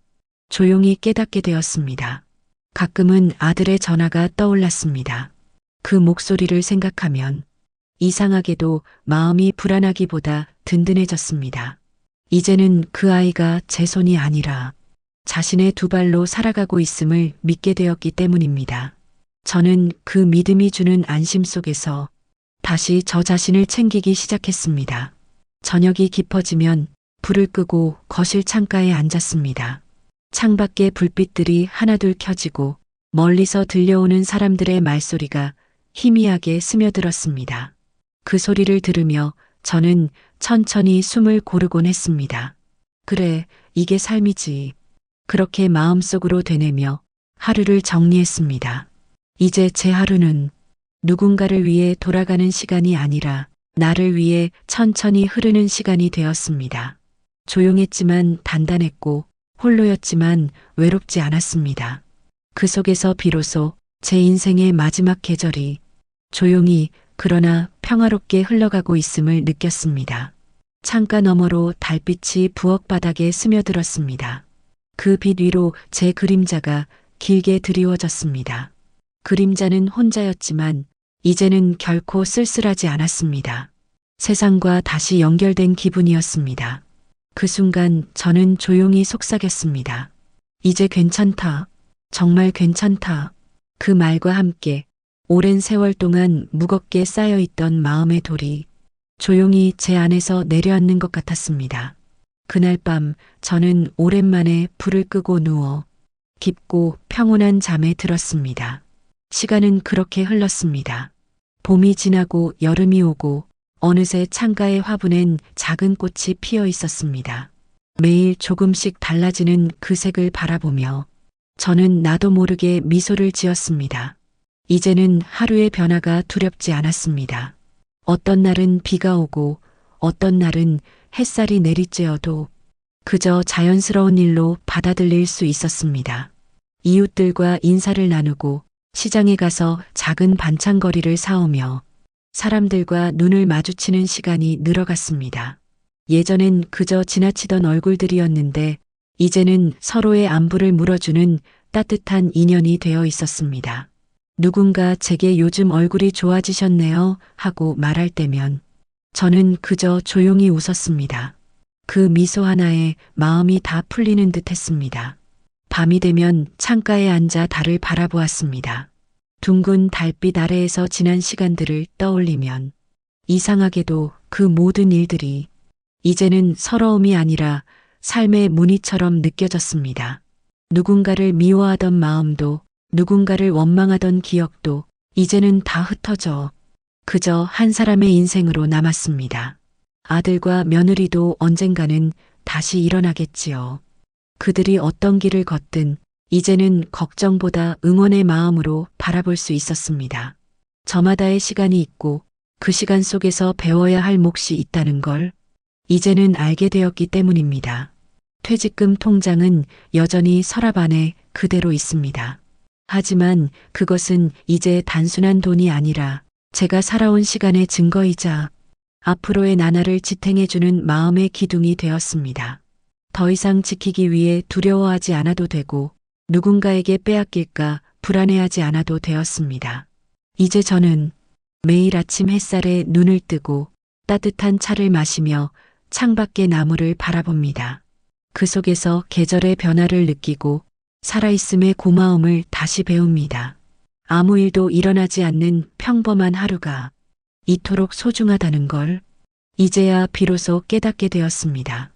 조용히 깨닫게 되었습니다. 가끔은 아들의 전화가 떠올랐습니다. 그 목소리를 생각하면 이상하게도 마음이 불안하기보다 든든해졌습니다. 이제는 그 아이가 제 손이 아니라 자신의 두 발로 살아가고 있음을 믿게 되었기 때문입니다. 저는 그 믿음이 주는 안심 속에서 다시 저 자신을 챙기기 시작했습니다. 저녁이 깊어지면 불을 끄고 거실 창가에 앉았습니다. 창밖에 불빛들이 하나둘 켜지고 멀리서 들려오는 사람들의 말소리가 희미하게 스며들었습니다. 그 소리를 들으며 저는 천천히 숨을 고르곤 했습니다. 그래, 이게 삶이지. 그렇게 마음속으로 되뇌며 하루를 정리했습니다. 이제 제 하루는 누군가를 위해 돌아가는 시간이 아니라 나를 위해 천천히 흐르는 시간이 되었습니다. 조용했지만 단단했고 홀로였지만 외롭지 않았습니다. 그 속에서 비로소 제 인생의 마지막 계절이 조용히 그러나 평화롭게 흘러가고 있음을 느꼈습니다. 창가 너머로 달빛이 부엌 바닥에 스며들었습니다. 그 빛 위로 제 그림자가 길게 드리워졌습니다. 그림자는 혼자였지만 이제는 결코 쓸쓸하지 않았습니다. 세상과 다시 연결된 기분이었습니다. 그 순간 저는 조용히 속삭였습니다. 이제 괜찮다. 정말 괜찮다. 그 말과 함께 오랜 세월 동안 무겁게 쌓여있던 마음의 돌이 조용히 제 안에서 내려앉는 것 같았습니다. 그날 밤 저는 오랜만에 불을 끄고 누워 깊고 평온한 잠에 들었습니다. 시간은 그렇게 흘렀습니다. 봄이 지나고 여름이 오고 어느새 창가에 화분엔 작은 꽃이 피어 있었습니다. 매일 조금씩 달라지는 그 색을 바라보며 저는 나도 모르게 미소를 지었습니다. 이제는 하루의 변화가 두렵지 않았습니다. 어떤 날은 비가 오고 어떤 날은 햇살이 내리쬐어도 그저 자연스러운 일로 받아들일 수 있었습니다. 이웃들과 인사를 나누고 시장에 가서 작은 반찬거리를 사오며 사람들과 눈을 마주치는 시간이 늘어갔습니다. 예전엔 그저 지나치던 얼굴들이었는데 이제는 서로의 안부를 물어주는 따뜻한 인연이 되어 있었습니다. 누군가 제게 요즘 얼굴이 좋아지셨네요 하고 말할 때면 저는 그저 조용히 웃었습니다. 그 미소 하나에 마음이 다 풀리는 듯 했습니다. 밤이 되면 창가에 앉아 달을 바라보았습니다. 둥근 달빛 아래에서 지난 시간들을 떠올리면 이상하게도 그 모든 일들이 이제는 서러움이 아니라 삶의 무늬처럼 느껴졌습니다. 누군가를 미워하던 마음도 누군가를 원망하던 기억도 이제는 다 흩어져 그저 한 사람의 인생으로 남았습니다. 아들과 며느리도 언젠가는 다시 일어나겠지요. 그들이 어떤 길을 걷든 이제는 걱정보다 응원의 마음으로 바라볼 수 있었습니다. 저마다의 시간이 있고 그 시간 속에서 배워야 할 몫이 있다는 걸 이제는 알게 되었기 때문입니다. 퇴직금 통장은 여전히 서랍 안에 그대로 있습니다. 하지만 그것은 이제 단순한 돈이 아니라 제가 살아온 시간의 증거이자 앞으로의 나날을 지탱해주는 마음의 기둥이 되었습니다. 더 이상 지키기 위해 두려워하지 않아도 되고 누군가에게 빼앗길까 불안해하지 않아도 되었습니다. 이제 저는 매일 아침 햇살에 눈을 뜨고 따뜻한 차를 마시며 창밖의 나무를 바라봅니다. 그 속에서 계절의 변화를 느끼고 살아있음의 고마움을 다시 배웁니다. 아무 일도 일어나지 않는 평범한 하루가 이토록 소중하다는 걸 이제야 비로소 깨닫게 되었습니다.